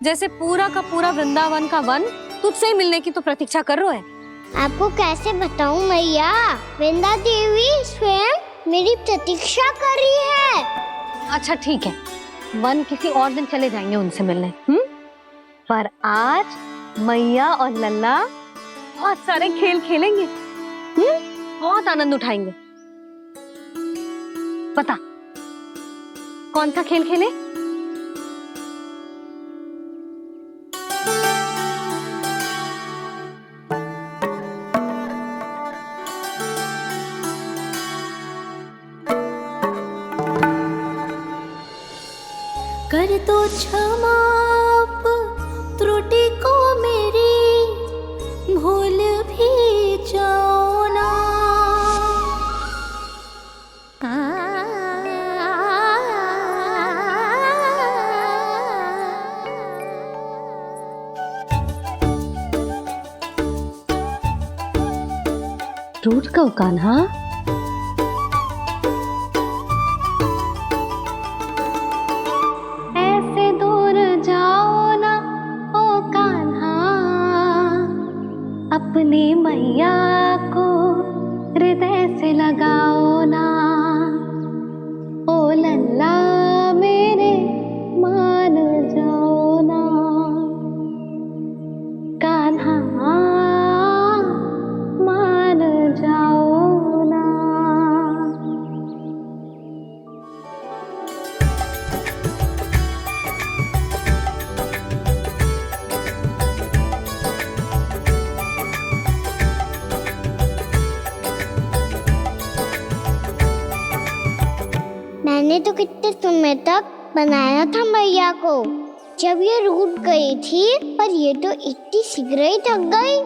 जैसे पूरा का पूरा वृंदावन का वन तुझसे ही मिलने की तो प्रतीक्षा कर रहा है। आपको कैसे बताऊं मैया? वृंदा देवी स्वयं मेरी प्रतीक्षा कर रही है। अच्छा ठीक है, वन किसी और दिन चले जाएंगे उनसे मिलने। पर आज मैया और लल्ला बहुत सारे खेल खेलेंगे। बहुत आनंद उठाएंगे। पता कौन सा खेल खेले? कर दो क्षमा त्रुटि को मेरी, भूल भी जाओ ना। टूट गओ कान्हा? ऐसे दूर जाओ ना ओ कान्हा, अपनी मैया को हृदय से लगाओ ना। ओ लल्ला मेरे मान जाओ ना, कान्हा मान जाओ ना। मैंने तो कितने समय तक बनाया था मैया को, जब ये रूठ गई थी, पर ये तो इतनी शीघ्र ही थक गई।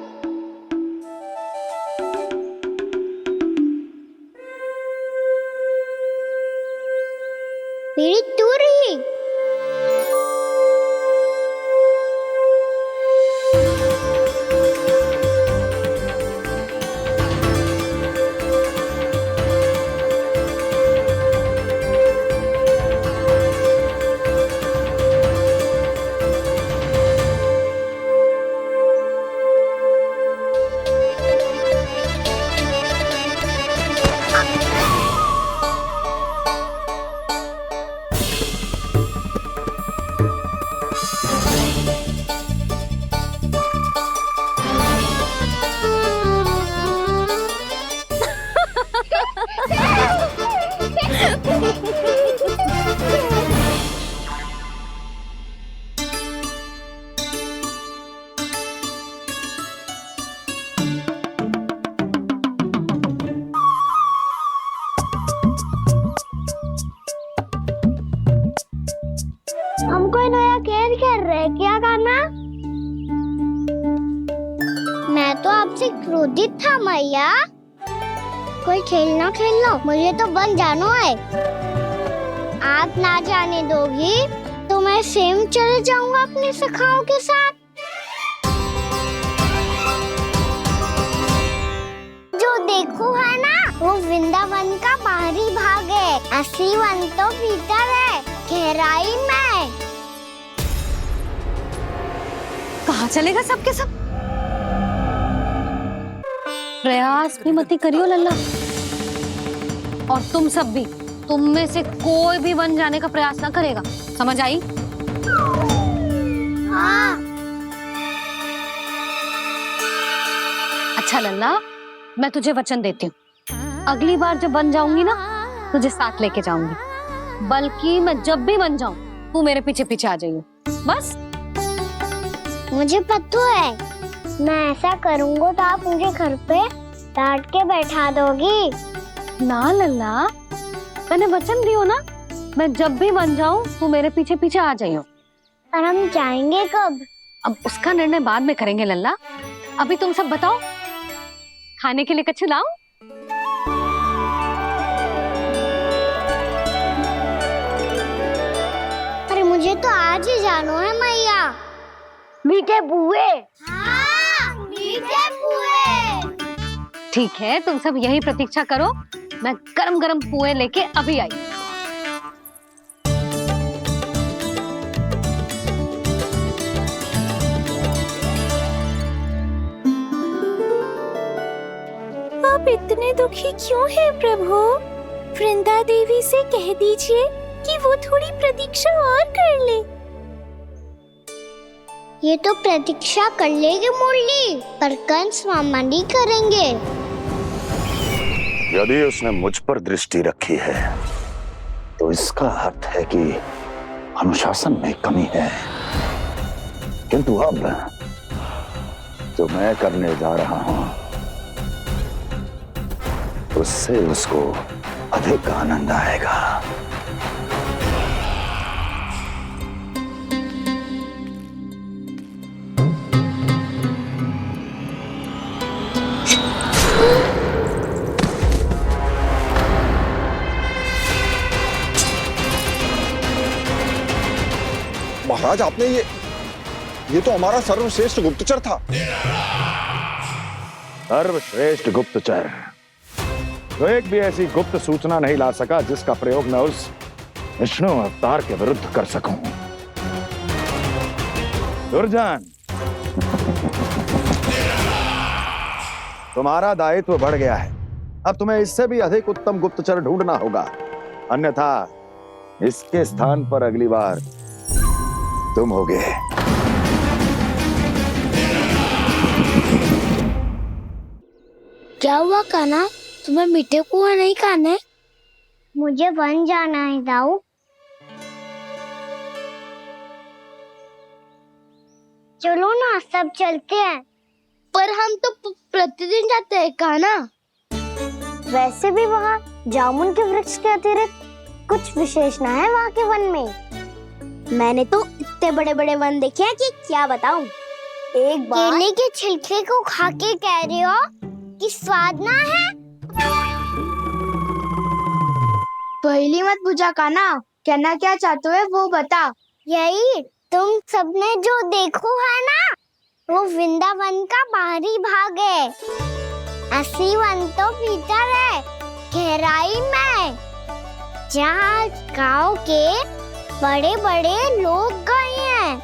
मेरी दूर ही। कर रहे क्या कान्हा? मैं तो आपसे क्रोधित था मैया। कोई खेलना खेल लो, मुझे तो बन जाना है। आप ना जाने दोगी तो मैं स्वयं चले जाऊंगा अपने सखाओं के साथ। जो देखो है ना, वो वृंदावन का बाहरी भाग है, असली वन तो भीतर है, गहराई में। कहाँ चलेगा सबके सब? प्रयास भी मत करियो लल्ला, और तुम सब भी, तुम में से कोई भी वन जाने का प्रयास ना करेगा, समझ आई? हाँ। अच्छा लल्ला, मैं तुझे वचन देती हूँ, अगली बार जब बन जाऊंगी ना, तुझे साथ लेके जाऊंगी। बल्कि मैं जब भी बन जाऊं, तू मेरे पीछे पीछे आ जाइयो, बस। मुझे पता है, मैं ऐसा करूंगा तो आप मुझे घर पे डांट के बैठा दोगी। ना लल्ला, मैंने वचन दियो ना, मैं जब भी बन जाऊं, तू मेरे पीछे पीछे आ जाइयो। पर हम जाएंगे कब? अब उसका निर्णय बाद में करेंगे लल्ला। अभी तुम सब बताओ, खाने के लिए कुछ लाऊं? अरे मुझे तो आज ही जाना है मैया। मीठे पुए। हाँ, मीठे पुए। ठीक है, तुम सब यही प्रतीक्षा करो, मैं गरम गरम पुए लेके अभी आई। आप इतने दुखी क्यों हैं प्रभु? वृंदा देवी से कह दीजिए कि वो थोड़ी प्रतीक्षा और कर ले। ये तो प्रतीक्षा कर लेगी मुरली, पर कंस मामा नहीं करेंगे। यदि उसने मुझ पर दृष्टि रखी है, तो इसका अर्थ है कि अनुशासन में कमी है। किंतु अब जो मैं करने जा रहा हूं, उससे उसको अधिक आनंद आएगा। महाराज, आपने ये तो हमारा सर्वश्रेष्ठ गुप्तचर था। सर्वश्रेष्ठ गुप्तचर तो एक भी ऐसी गुप्त सूचना नहीं ला सका जिसका प्रयोग मैं उस विष्णु अवतार के विरुद्ध कर सकूं। दुर्जन, तुम्हारा दायित्व बढ़ गया है। अब तुम्हें इससे भी अधिक उत्तम गुप्तचर ढूंढना होगा, अन्यथा इसके स्थान पर अगली बार तुम होगे। क्या हुआ कान्हा, तुम्हें मीठे पुआ नहीं खाने? मुझे वन जाना है दाऊ। चलो ना, सब चलते हैं। पर हम तो प्रतिदिन जाते हैं कान्हा। वैसे भी वहाँ जामुन के वृक्ष के अतिरिक्त कुछ विशेष ना है वहाँ के वन में। मैंने तो इतने बड़े बड़े वन देखे हैं कि क्या बताऊं। एक बार केले के छिलके को खा के कह रहे हो कि स्वाद ना है? पहली मत पूछा कान्हा, कहना क्या चाहते हो वो बता। यही तुम सबने जो देखो है ना, वो वृंदावन का बाहरी भाग है, असली वन तो भीतर है, गहराई में, जहाँ गांव के बड़े बड़े लोग गए हैं।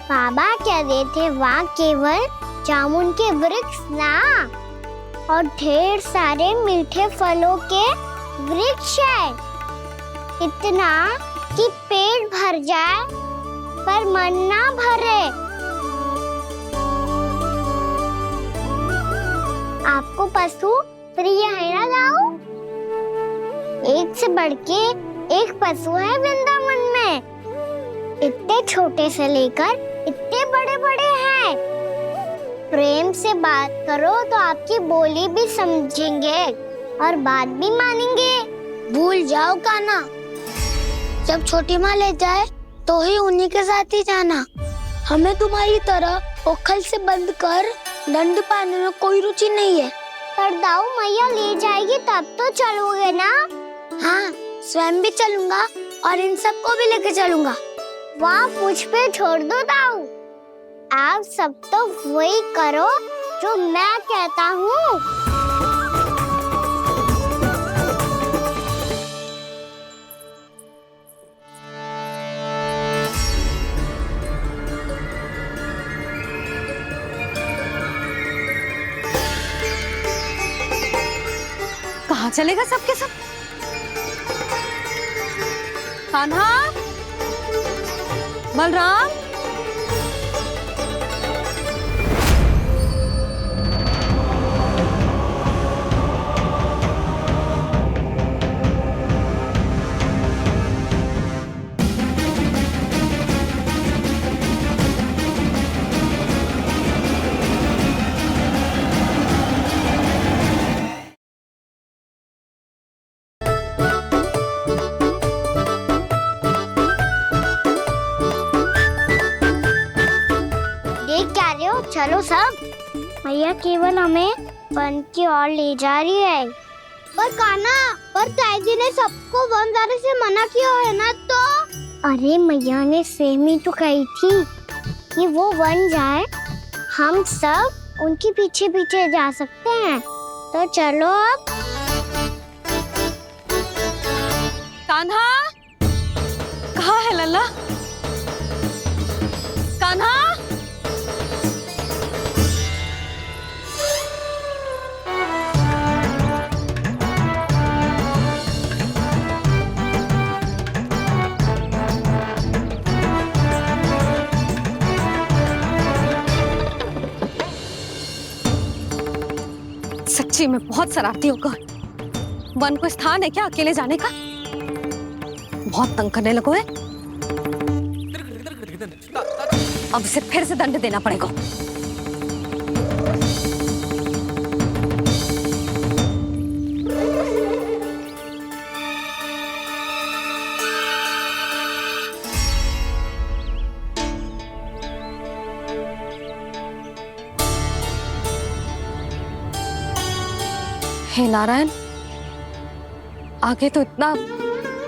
बाबा कह रहे थे वहाँ केवल जामुन के वृक्ष ना, और ढेर सारे मीठे फलों के वृक्ष है, इतना कि पेट भर जाए पर मन ना भरे। आपको पशु प्रिय है ना दाऊ? एक से बढ़ के एक पशु है वृंदावन में, इतने छोटे से लेकर इतने बड़े बड़े हैं। प्रेम से बात करो तो आपकी बोली भी समझेंगे और बात भी मानेंगे। भूल जाओ कान्हा, जब छोटी माँ ले जाए तो ही उन्हीं के साथ ही जाना। हमें तुम्हारी तरह ओखल से बंद कर दंड पाने में कोई रुचि नहीं है। पर दाऊ मैया ले जाएगी तब तो चलोगे ना? हाँ, स्वयं भी चलूंगा और इन सबको भी लेके चलूंगा। वाह, मुझ पे छोड़ दो दाऊ। आप सब तो वही करो जो मैं कहता हूँ। कहाँ चलेगा सबके सब? कान्हा, बलराम, चलो सब। मैया केवल हमें वन की ओर ले जा रही है। पर कान्हा, पर ताईजी ने सबको वन जाने से मना किया है ना तो? अरे मैया ने सेम ही तो कही थी कि वो वन जाए, हम सब उनके पीछे पीछे जा सकते हैं। तो चलो अब। कान्हा, कहाँ है लल्ला? कान्हा, सच्ची में बहुत शरारती होगा। वन को स्थान है क्या अकेले जाने का? बहुत तंग करने लगो है। अब इसे फिर से दंड देना पड़ेगा। हे नारायण, आगे तो इतना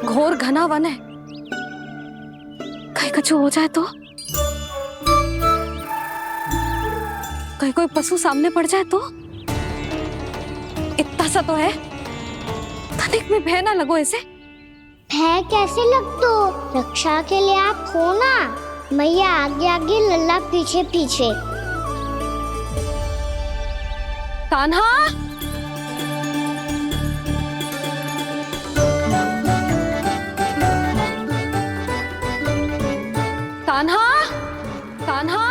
घोर घना वन है, कहीं कुछ हो जाए तो? कहीं कोई पशु सामने पड़ जाए तो? इतना सा तो है, तनिक में भय ना लगो ऐसे। भय कैसे लग तो? रक्षा के लिए आप हो ना। मैया आगे आगे, लल्ला पीछे पीछे। कान्हा, कान्हा, कान्हा,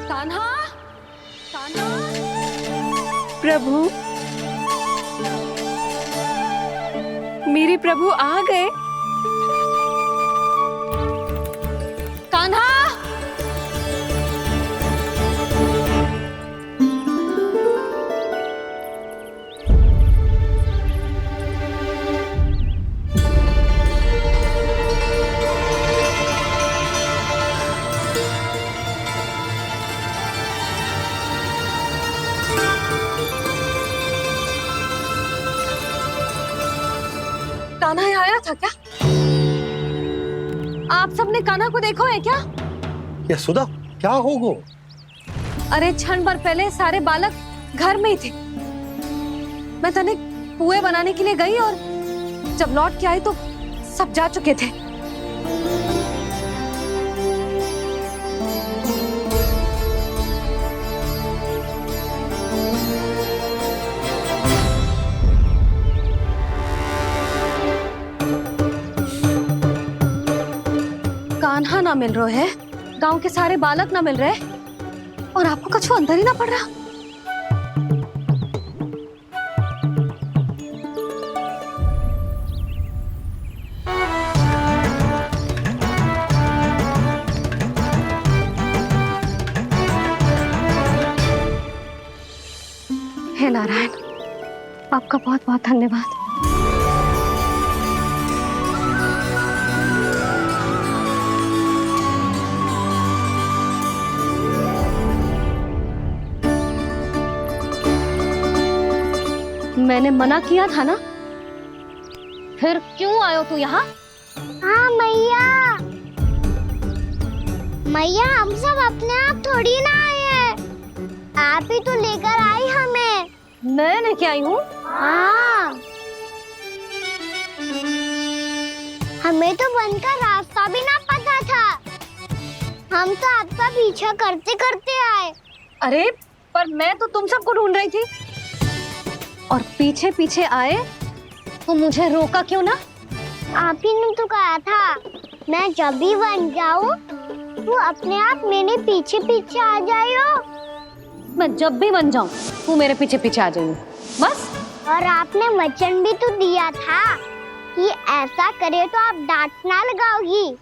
कान्हा, कान्हा। प्रभु, मेरे प्रभु आ गए। कान्हा, कान्हा आया था क्या? आप सबने कान्हा को देखो है क्या? यशोदा, क्या होगा? अरे क्षण भर पहले सारे बालक घर में ही थे। मैं तनिक पुए बनाने के लिए गई और जब लौट के आई तो सब जा चुके थे। कान्हा ना मिल रहे है, गांव के सारे बालक ना मिल रहे, और आपको कछु अंदर ही ना पड़ रहा। हे नारायण, आपका बहुत बहुत धन्यवाद। मैंने मना किया था ना, फिर क्यों आयो तू यहाँ? हाँ मैया, मैया हम सब अपने आप थोड़ी ना आए हैं, आप ही तो लेकर आई हमें। मैं लेके आई हूँ? हाँ, हमें तो वन का रास्ता भी ना पता था, हम तो आपका पीछा करते करते आए। अरे पर मैं तो तुम सबको ढूंढ रही थी, और पीछे पीछे आए तो मुझे रोका क्यों ना? आप ही ने तो कहा था मैं जब भी बन जाऊं तू अपने आप मेरे पीछे पीछे आ जाइयो। मैं जब भी बन जाऊं तू मेरे पीछे पीछे आ जाइयो बस। और आपने वचन भी तो दिया था कि ऐसा करे तो आप डांट ना लगाओगी,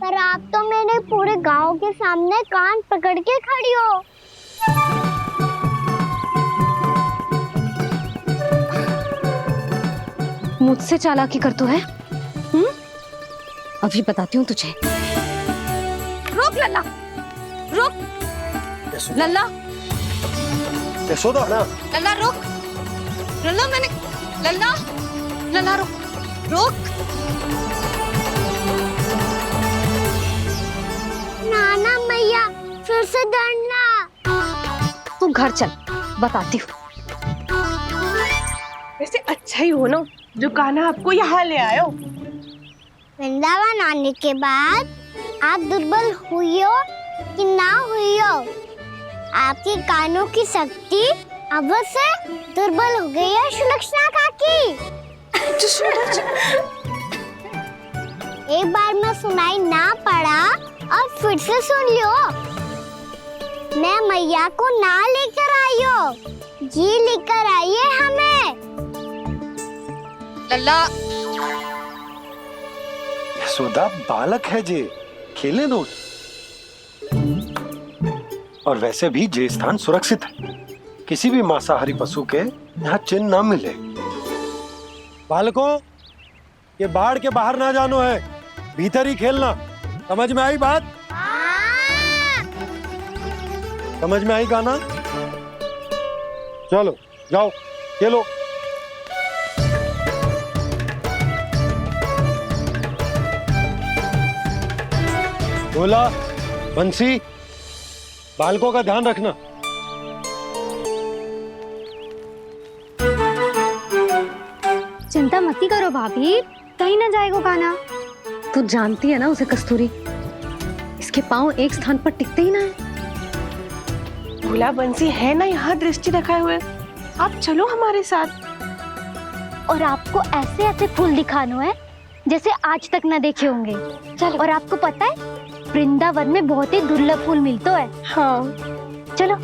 पर आप तो मेरे पूरे गांव के सामने कान पकड़ के खड़ी हो। मुझसे चालाकी कर तो है? अभी बताती हूँ तुझे। रुक लल्ला, रुक लल्ला, यशोदा ना, लल्ला रुक, लल्ला मैंने, लल्ला, लल्ला रुक, रुक। नाना मैया फिर से डरना। तू घर चल, बताती हूँ। वैसे अच्छा ही हो ना जो कान्हा आपको यहाँ ले आयो। वृंदावन आने के बाद आप दुर्बल हुई हो कि ना हुई हो, आपके कानों की शक्ति अब से दुर्बल हो गई है सुलक्षणा काकी। एक बार में सुनाई ना पड़ा और फिर से सुन लियो। मैं मैया को ना लेकर आई हो, जी लेकर आई है हमें। लल्ला, यशोदा बालक है जे, खेले दो। और वैसे भी जे स्थान सुरक्षित है, किसी भी मांसाहारी पशु के यहाँ चिन्ह ना मिले। बालकों, ये बाढ़ के बाहर ना जानो है, भीतर ही खेलना। समझ में आई बात? समझ में आई गाना? चलो जाओ खेलो। बोला बंसी, बालकों का ध्यान रखना। चिंता मत करो भाभी, कहीं ना जाएगा कान्हा। तू जानती है ना उसे कस्तूरी, इसके पांव एक स्थान पर टिकते ही ना है। भोला बंसी है ना यहाँ दृष्टि रखाए हुए, आप चलो हमारे साथ। और आपको ऐसे ऐसे फूल दिखानो है जैसे आज तक न देखे होंगे। चलो। और आपको पता है वृंदावन में बहुत ही दुर्लभ फूल मिलते हैं। हाँ चलो।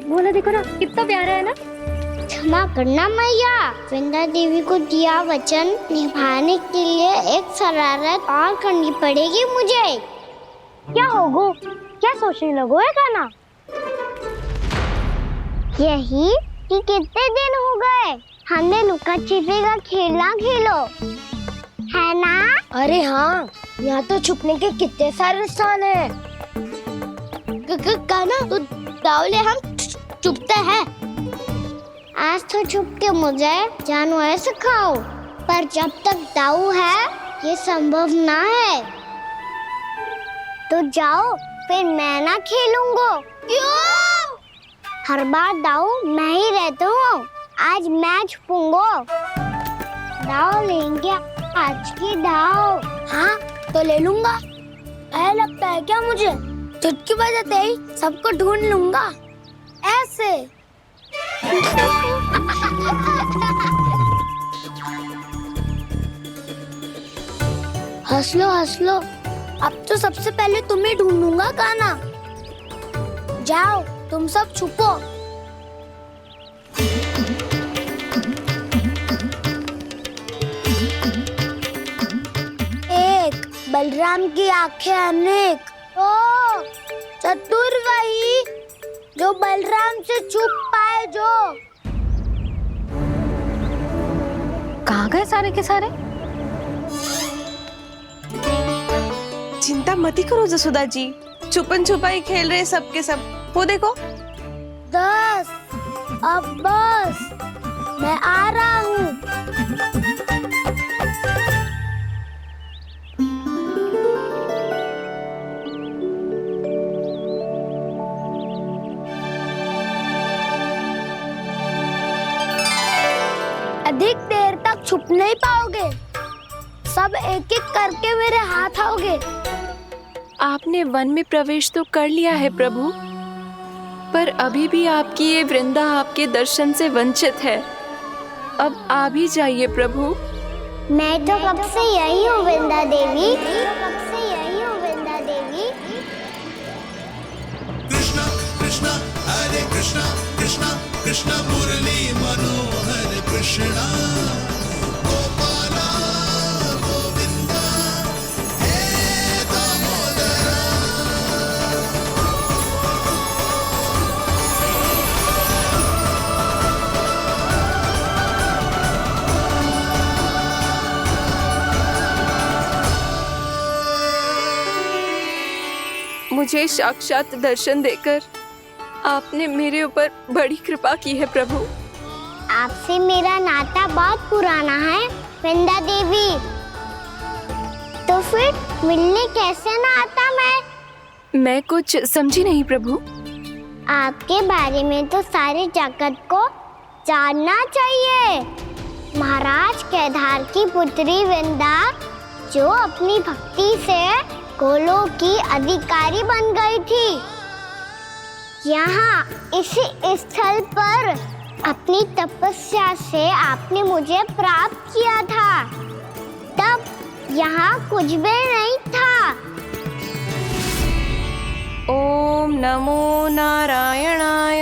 बोला देखो ना कितना प्यारा है ना। क्षमा करना मैया, वृंदा देवी को दिया वचन निभाने के लिए एक शरारत और करनी पड़ेगी मुझे। क्या होगो? क्या सोचने लगो है कान्हा? यही कि कितने दिन हो गए हमने लुका छिपी का खेलना खेलो, है ना? अरे हाँ, यहाँ तो छुपने के कितने सारे स्थान है। कान्हा तो दावले हम छुपते हैं। आज तो छुप के मुझे जानवर सिखाओ, पर जब तक दाऊ है ये संभव ना है। तो जाओ, फिर मैं ना खेलूंगा। क्यों? हर बार दाऊ मैं ही रहता हूँ, आज मैं छुपूंगा। दाऊ लेंगे आज की दाऊ। हाँ तो ले लूंगा। ऐसा लगता है क्या मुझे? चुटकी बजाते ही सबको ढूंढ लूंगा ऐसे। हंस लो, अब तो सबसे पहले तुम्हें ढूंढूंगा कान्हा। जाओ तुम सब छुपो। एक, बलराम की आंखें अनेक। ओ, चतुर वही जो बलराम से छुप पाए। जो कहा कहाँ गए सारे के सारे? चिंता मत करो जसोदा जी, छुपन छुपाई खेल रहे सब के सब। वो देखो। 10 अब बस, मैं आ रहा हूँ। अधिक देर तक छुप नहीं पाओगे, सब एक एक करके मेरे हाथ आओगे। आपने वन में प्रवेश तो कर लिया है प्रभु, पर अभी भी आपकी ये वृंदा आपके दर्शन से वंचित है। अब आ भी जाइए प्रभु। मैं तो कब से यही हूँ वृंदा देवी, कब से यही हूँ वृंदा देवी। कृष्णा कृष्णा हरे कृष्णा, कृष्णा कृष्णा मुरली मनोहर कृष्णा, गोपाला गोविंदा हे दामोदरा। मुझे साक्षात दर्शन देकर आपने मेरे ऊपर बड़ी कृपा की है प्रभु। आपसे मेरा नाता बहुत पुराना है वृंदा देवी, तो फिर मिलने कैसे ना आता मैं कुछ समझी नहीं प्रभु। आपके बारे में तो सारे जगत को जानना चाहिए। महाराज केदार की पुत्री वृंदा, जो अपनी भक्ति से गोलों की अधिकारी बन गई थी, यहाँ इसी स्थल पर अपनी तपस्या से आपने मुझे प्राप्त किया था। तब यहाँ कुछ भी नहीं था। ओम नमो नारायणाय,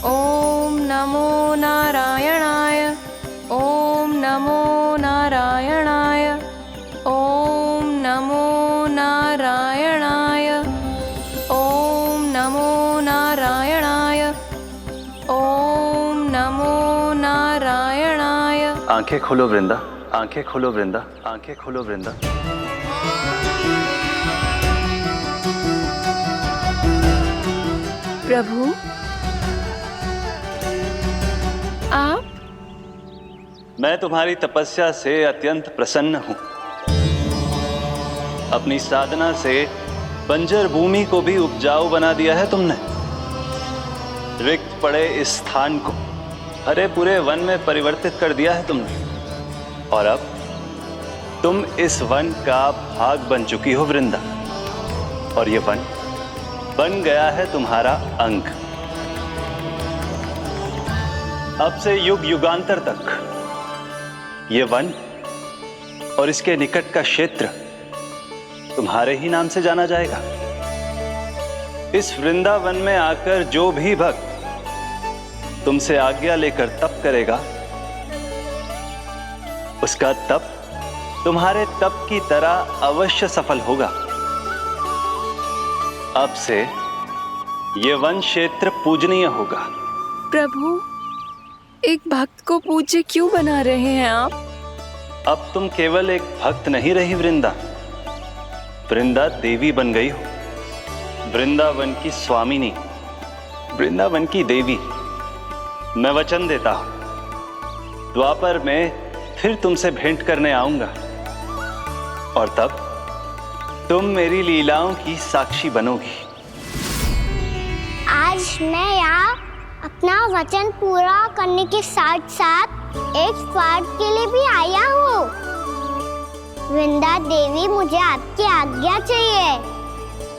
ओम नमो नारायणाय, ओम नमो नारायणाय, ओम नमो नारायणाय, ओम नमो नारायणाय, ओम नमो नारायणाय। आंखें खोलो वृंदा, आंखें खोलो वृंदा, आंखें खोलो वृंदा। प्रभु आप? मैं तुम्हारी तपस्या से अत्यंत प्रसन्न हूं। अपनी साधना से बंजर भूमि को भी उपजाऊ बना दिया है तुमने। रिक्त पड़े इस स्थान को हरे पूरे वन में परिवर्तित कर दिया है तुमने, और अब तुम इस वन का भाग बन चुकी हो वृंदा, और ये वन बन गया है तुम्हारा अंग। अब से युग युगांतर तक ये वन और इसके निकट का क्षेत्र तुम्हारे ही नाम से जाना जाएगा। इस वृंदावन में आकर जो भी भक्त तुमसे आज्ञा लेकर तप करेगा, उसका तप तुम्हारे तप की तरह अवश्य सफल होगा। अब से ये वन क्षेत्र पूजनीय होगा। प्रभु, एक भक्त को पूज्य क्यों बना रहे हैं आप? अब तुम केवल एक भक्त नहीं रही वृंदा, वृंदा देवी बन गई हो। वृंदावन की स्वामिनी, वृंदावन की देवी। मैं वचन देता हूं, द्वापर में फिर तुमसे भेंट करने आऊंगा, और तब तुम मेरी लीलाओं की साक्षी बनोगी। आज मैं यहाँ अपना वचन पूरा करने के साथ साथ एक स्वार्थ के लिए भी आया हूँ। वृंदा देवी, मुझे आपकी आज्ञा चाहिए।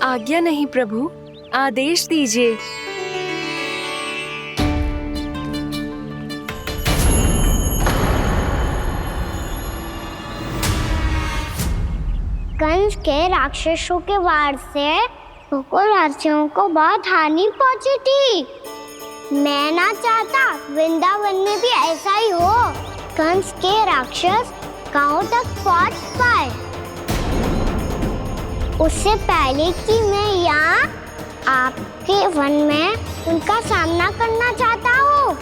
आज्ञा नहीं प्रभु, आदेश दीजिए। कंस के राक्षसों के वार से गोकुलवासियों को बहुत हानि पहुंची थी। मैं ना चाहता वृंदावन में भी ऐसा ही हो। कंस के राक्षस गांव तक पहुंच पाए, उससे पहले कि मैं यहाँ आपके वन में उनका सामना करना चाहता हूँ।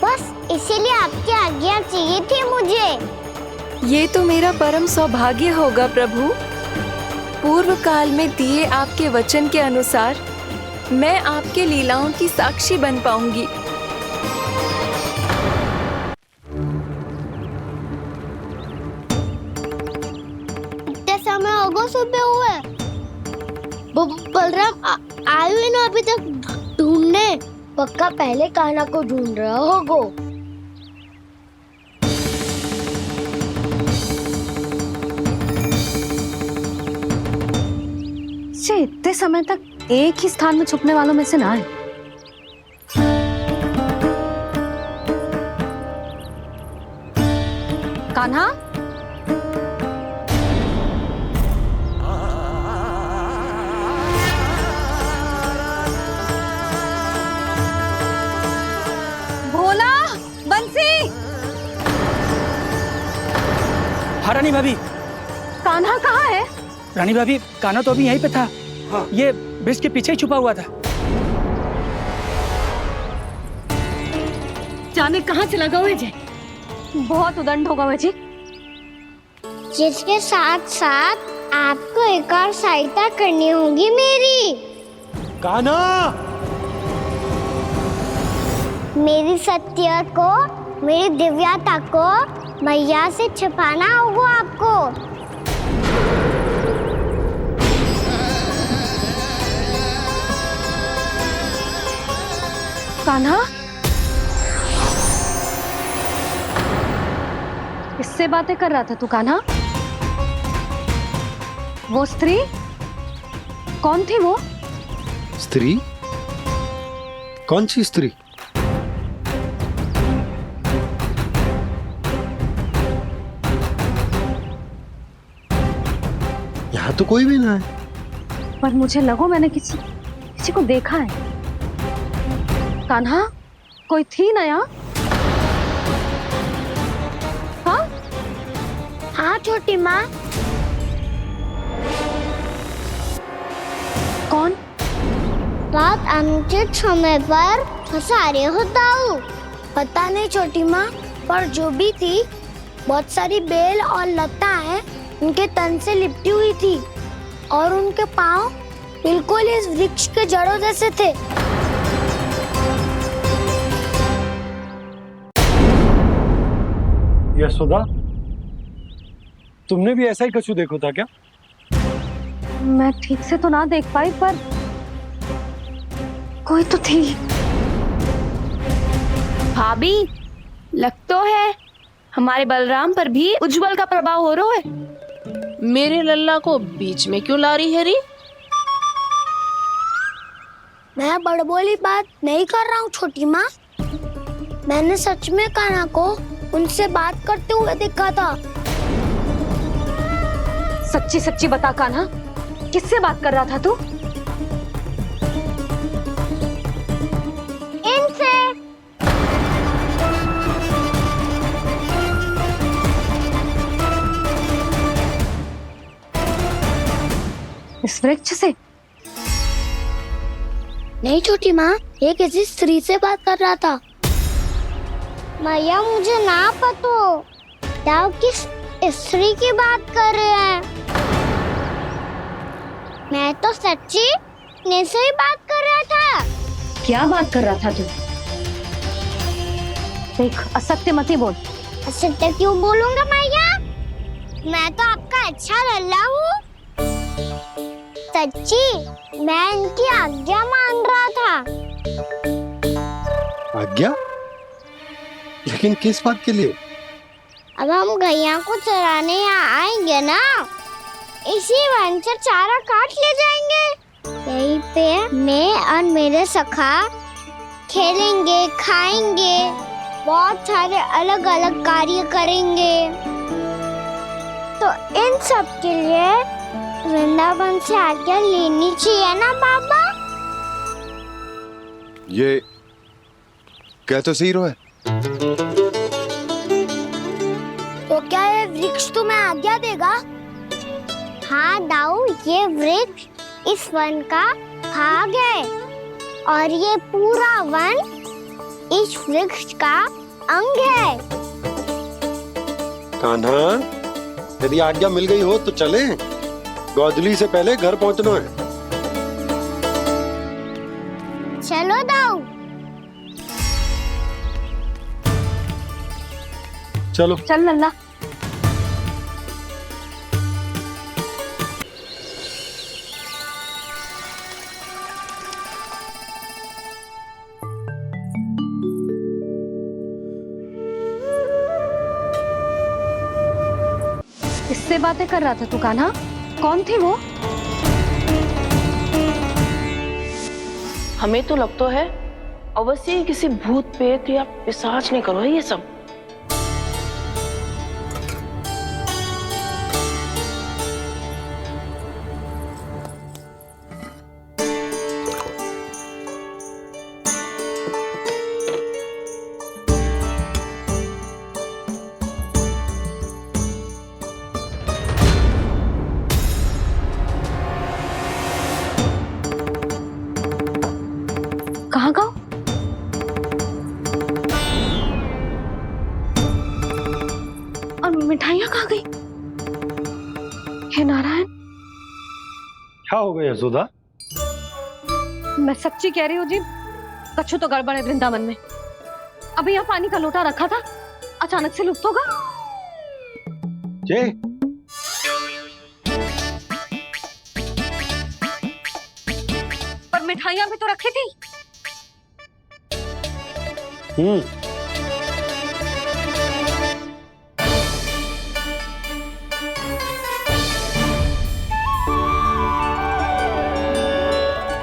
बस इसीलिए आपकी आज्ञा चाहिए थी मुझे। ये तो मेरा परम सौभाग्य होगा प्रभु। पूर्व काल में दिए आपके वचन के अनुसार मैं आपके लीलाओं की साक्षी बन पाऊंगी। इतने समय होगा सुबह हुए। बलराम आए हुए ना अभी तक ढूंढने। पक्का पहले कान्हा को ढूंढ रहा होगा। इतने समय तक एक ही स्थान में छुपने वालों में से ना है। कान्हा, भोला, बंसी। हाँ रानी भाभी। कान्हा कहाँ है? रानी भाभी, कान्हा तो अभी यहीं पे था। हाँ। ये ब्रिज के पीछे ही छुपा हुआ था। जाने कहाँ चला गया है जी? बहुत उदंड होगा वह जी। जिसके साथ साथ आपको एक और सहायता करनी होगी मेरी। कान्हा, मेरी सत्य को, मेरी दिव्यता को मैया से छिपाना होगा आपको। कान्हा, किससे बातें कर रहा था तू कान्हा? वो स्त्री कौन थी? वो स्त्री? कौन सी स्त्री? यहाँ तो कोई भी ना है। पर मुझे लगो मैंने किसी को देखा है। कान्हा, कोई थी ना यहाँ? हाँ? हाँ छोटी माँ। कौन? रात अनुचित समय पर फंसारे होता हूँ। पता नहीं छोटी माँ, पर जो भी थी बहुत सारी बेल और लता है उनके तन से लिपटी हुई थी और उनके पाँव बिल्कुल इस वृक्ष के जड़ों जैसे थे। यशोदा, तुमने भी ऐसा ही कछु देखो था क्या? मैं ठीक से तो ना देख पाई, पर कोई तो थी। भाभी, लग तो है हमारे बलराम पर भी उज्जवल का प्रभाव हो रहा है। मेरे लल्ला को बीच में क्यों ला रही है री? मैं बड़बोली बात नहीं कर रहा हूँ छोटी माँ। मैंने सच में कान्हा को उनसे बात करते हुए देखा था। सच्ची सच्ची बता कान्हा, किससे बात कर रहा था तू? इनसे। इस वृक्ष से? नहीं छोटी माँ, ये किसी स्त्री से बात कर रहा था। मैया मुझे ना पतो क्या किस स्त्री की बात कर रहे हैं। मैं तो सच्ची ने से ही बात कर रहा था। क्या बात कर रहा था तू? देख, असत्य मत ही बोल। असत्य क्यों बोलूंगा मैया? मैं तो आपका अच्छा लल्ला हूँ। सच्ची मैं इनकी आज्ञा मान रहा था। आज्ञा? लेकिन किस बात के लिए? अब हम गैया को चराने यहाँ आएंगे ना, इसी वन से चारा काट ले जाएंगे। यहीं पे मैं और मेरे सखा खेलेंगे, खाएंगे, बहुत सारे अलग अलग कार्य करेंगे। तो इन सब के लिए वृंदावन से आज्ञा लेनी चाहिए ना बाबा? ये क्या तो सही रो है? तो क्या ये वृक्ष तुम्हें आज्ञा देगा? हाँ दाऊ, ये वृक्ष इस वन का भाग है और ये पूरा वन इस वृक्ष का अंग है। कान्हा, यदि आज्ञा मिल गई हो तो चलें। गोधूली से पहले घर पहुंचना है। चलो दाऊ। चलो चल लल्ला। किससे बातें कर रहा था तू कान्हा? कौन थी वो? हमें तो लगता है अवश्य ही किसी भूत प्रेत या पिशाच ने करो है ये सब। कहाँ गाँव? और मिठाइयाँ कहाँ गई? हे नारायण, क्या हो गया यशोदा? मैं सच्ची कह रही हूँ जी, कछु तो गड़बड़ है वृंदावन में। अभी यहाँ पानी का लोटा रखा था, अचानक से लुप्त होगा। जय, पर मिठाइयाँ भी तो रखी थी।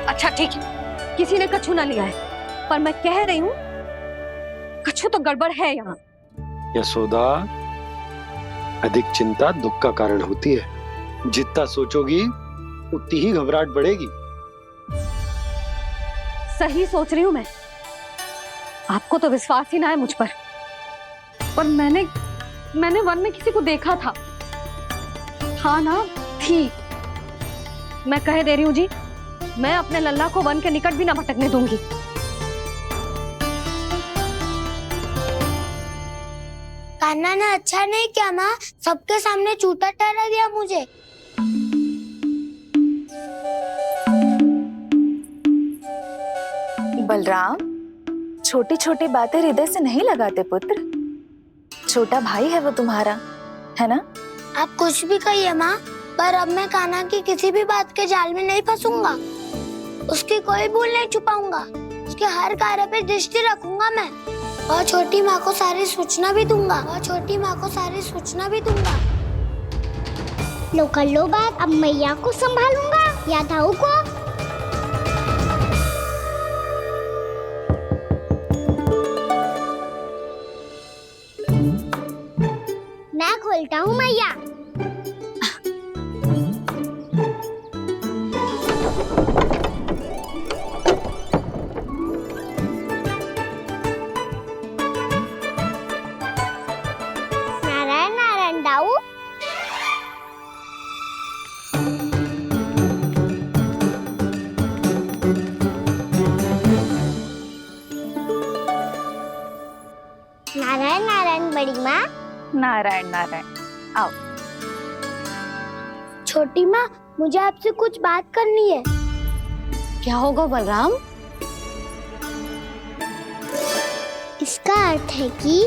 अच्छा ठीक है, किसी ने कछु ना लिया है, पर मैं कह रही हूँ कछु तो गड़बड़ है यहाँ। यशोदा, अधिक चिंता दुख का कारण होती है। जितना सोचोगी उतनी ही घबराहट बढ़ेगी। सही सोच रही हूँ मैं। आपको तो विश्वास ही ना है मुझ पर मैंने वन में किसी को देखा था। हाँ ना, थी। मैं कह दे रही हूँ जी, मैं अपने लल्ला को वन के निकट भी ना भटकने दूंगी। कान्हा ने अच्छा नहीं किया माँ, सबके सामने चूता ठहरा दिया मुझे। बलराम, छोटी छोटी बातें हृदय से नहीं लगाते पुत्र। छोटा भाई है वो तुम्हारा, है ना? आप कुछ भी कहिए माँ, पर अब मैं कान्हा की किसी भी बात के जाल में नहीं फंसूंगा। उसकी कोई भूल नहीं छुपाऊंगा। उसके हर कार्य पे दृष्टि रखूंगा मैं, और छोटी माँ को सारी सूचना भी दूंगा। लो कर लो बात, अब मैया को संभालूंगा या दाऊ को। मैं खोलता हूँ मैया। नारायण नारायण दाऊ। नारायण नारायण बड़ी माँ। नारायण नारायण, आओ। छोटी माँ, मुझे आपसे कुछ बात करनी है। क्या होगा बलराम? इसका अर्थ है कि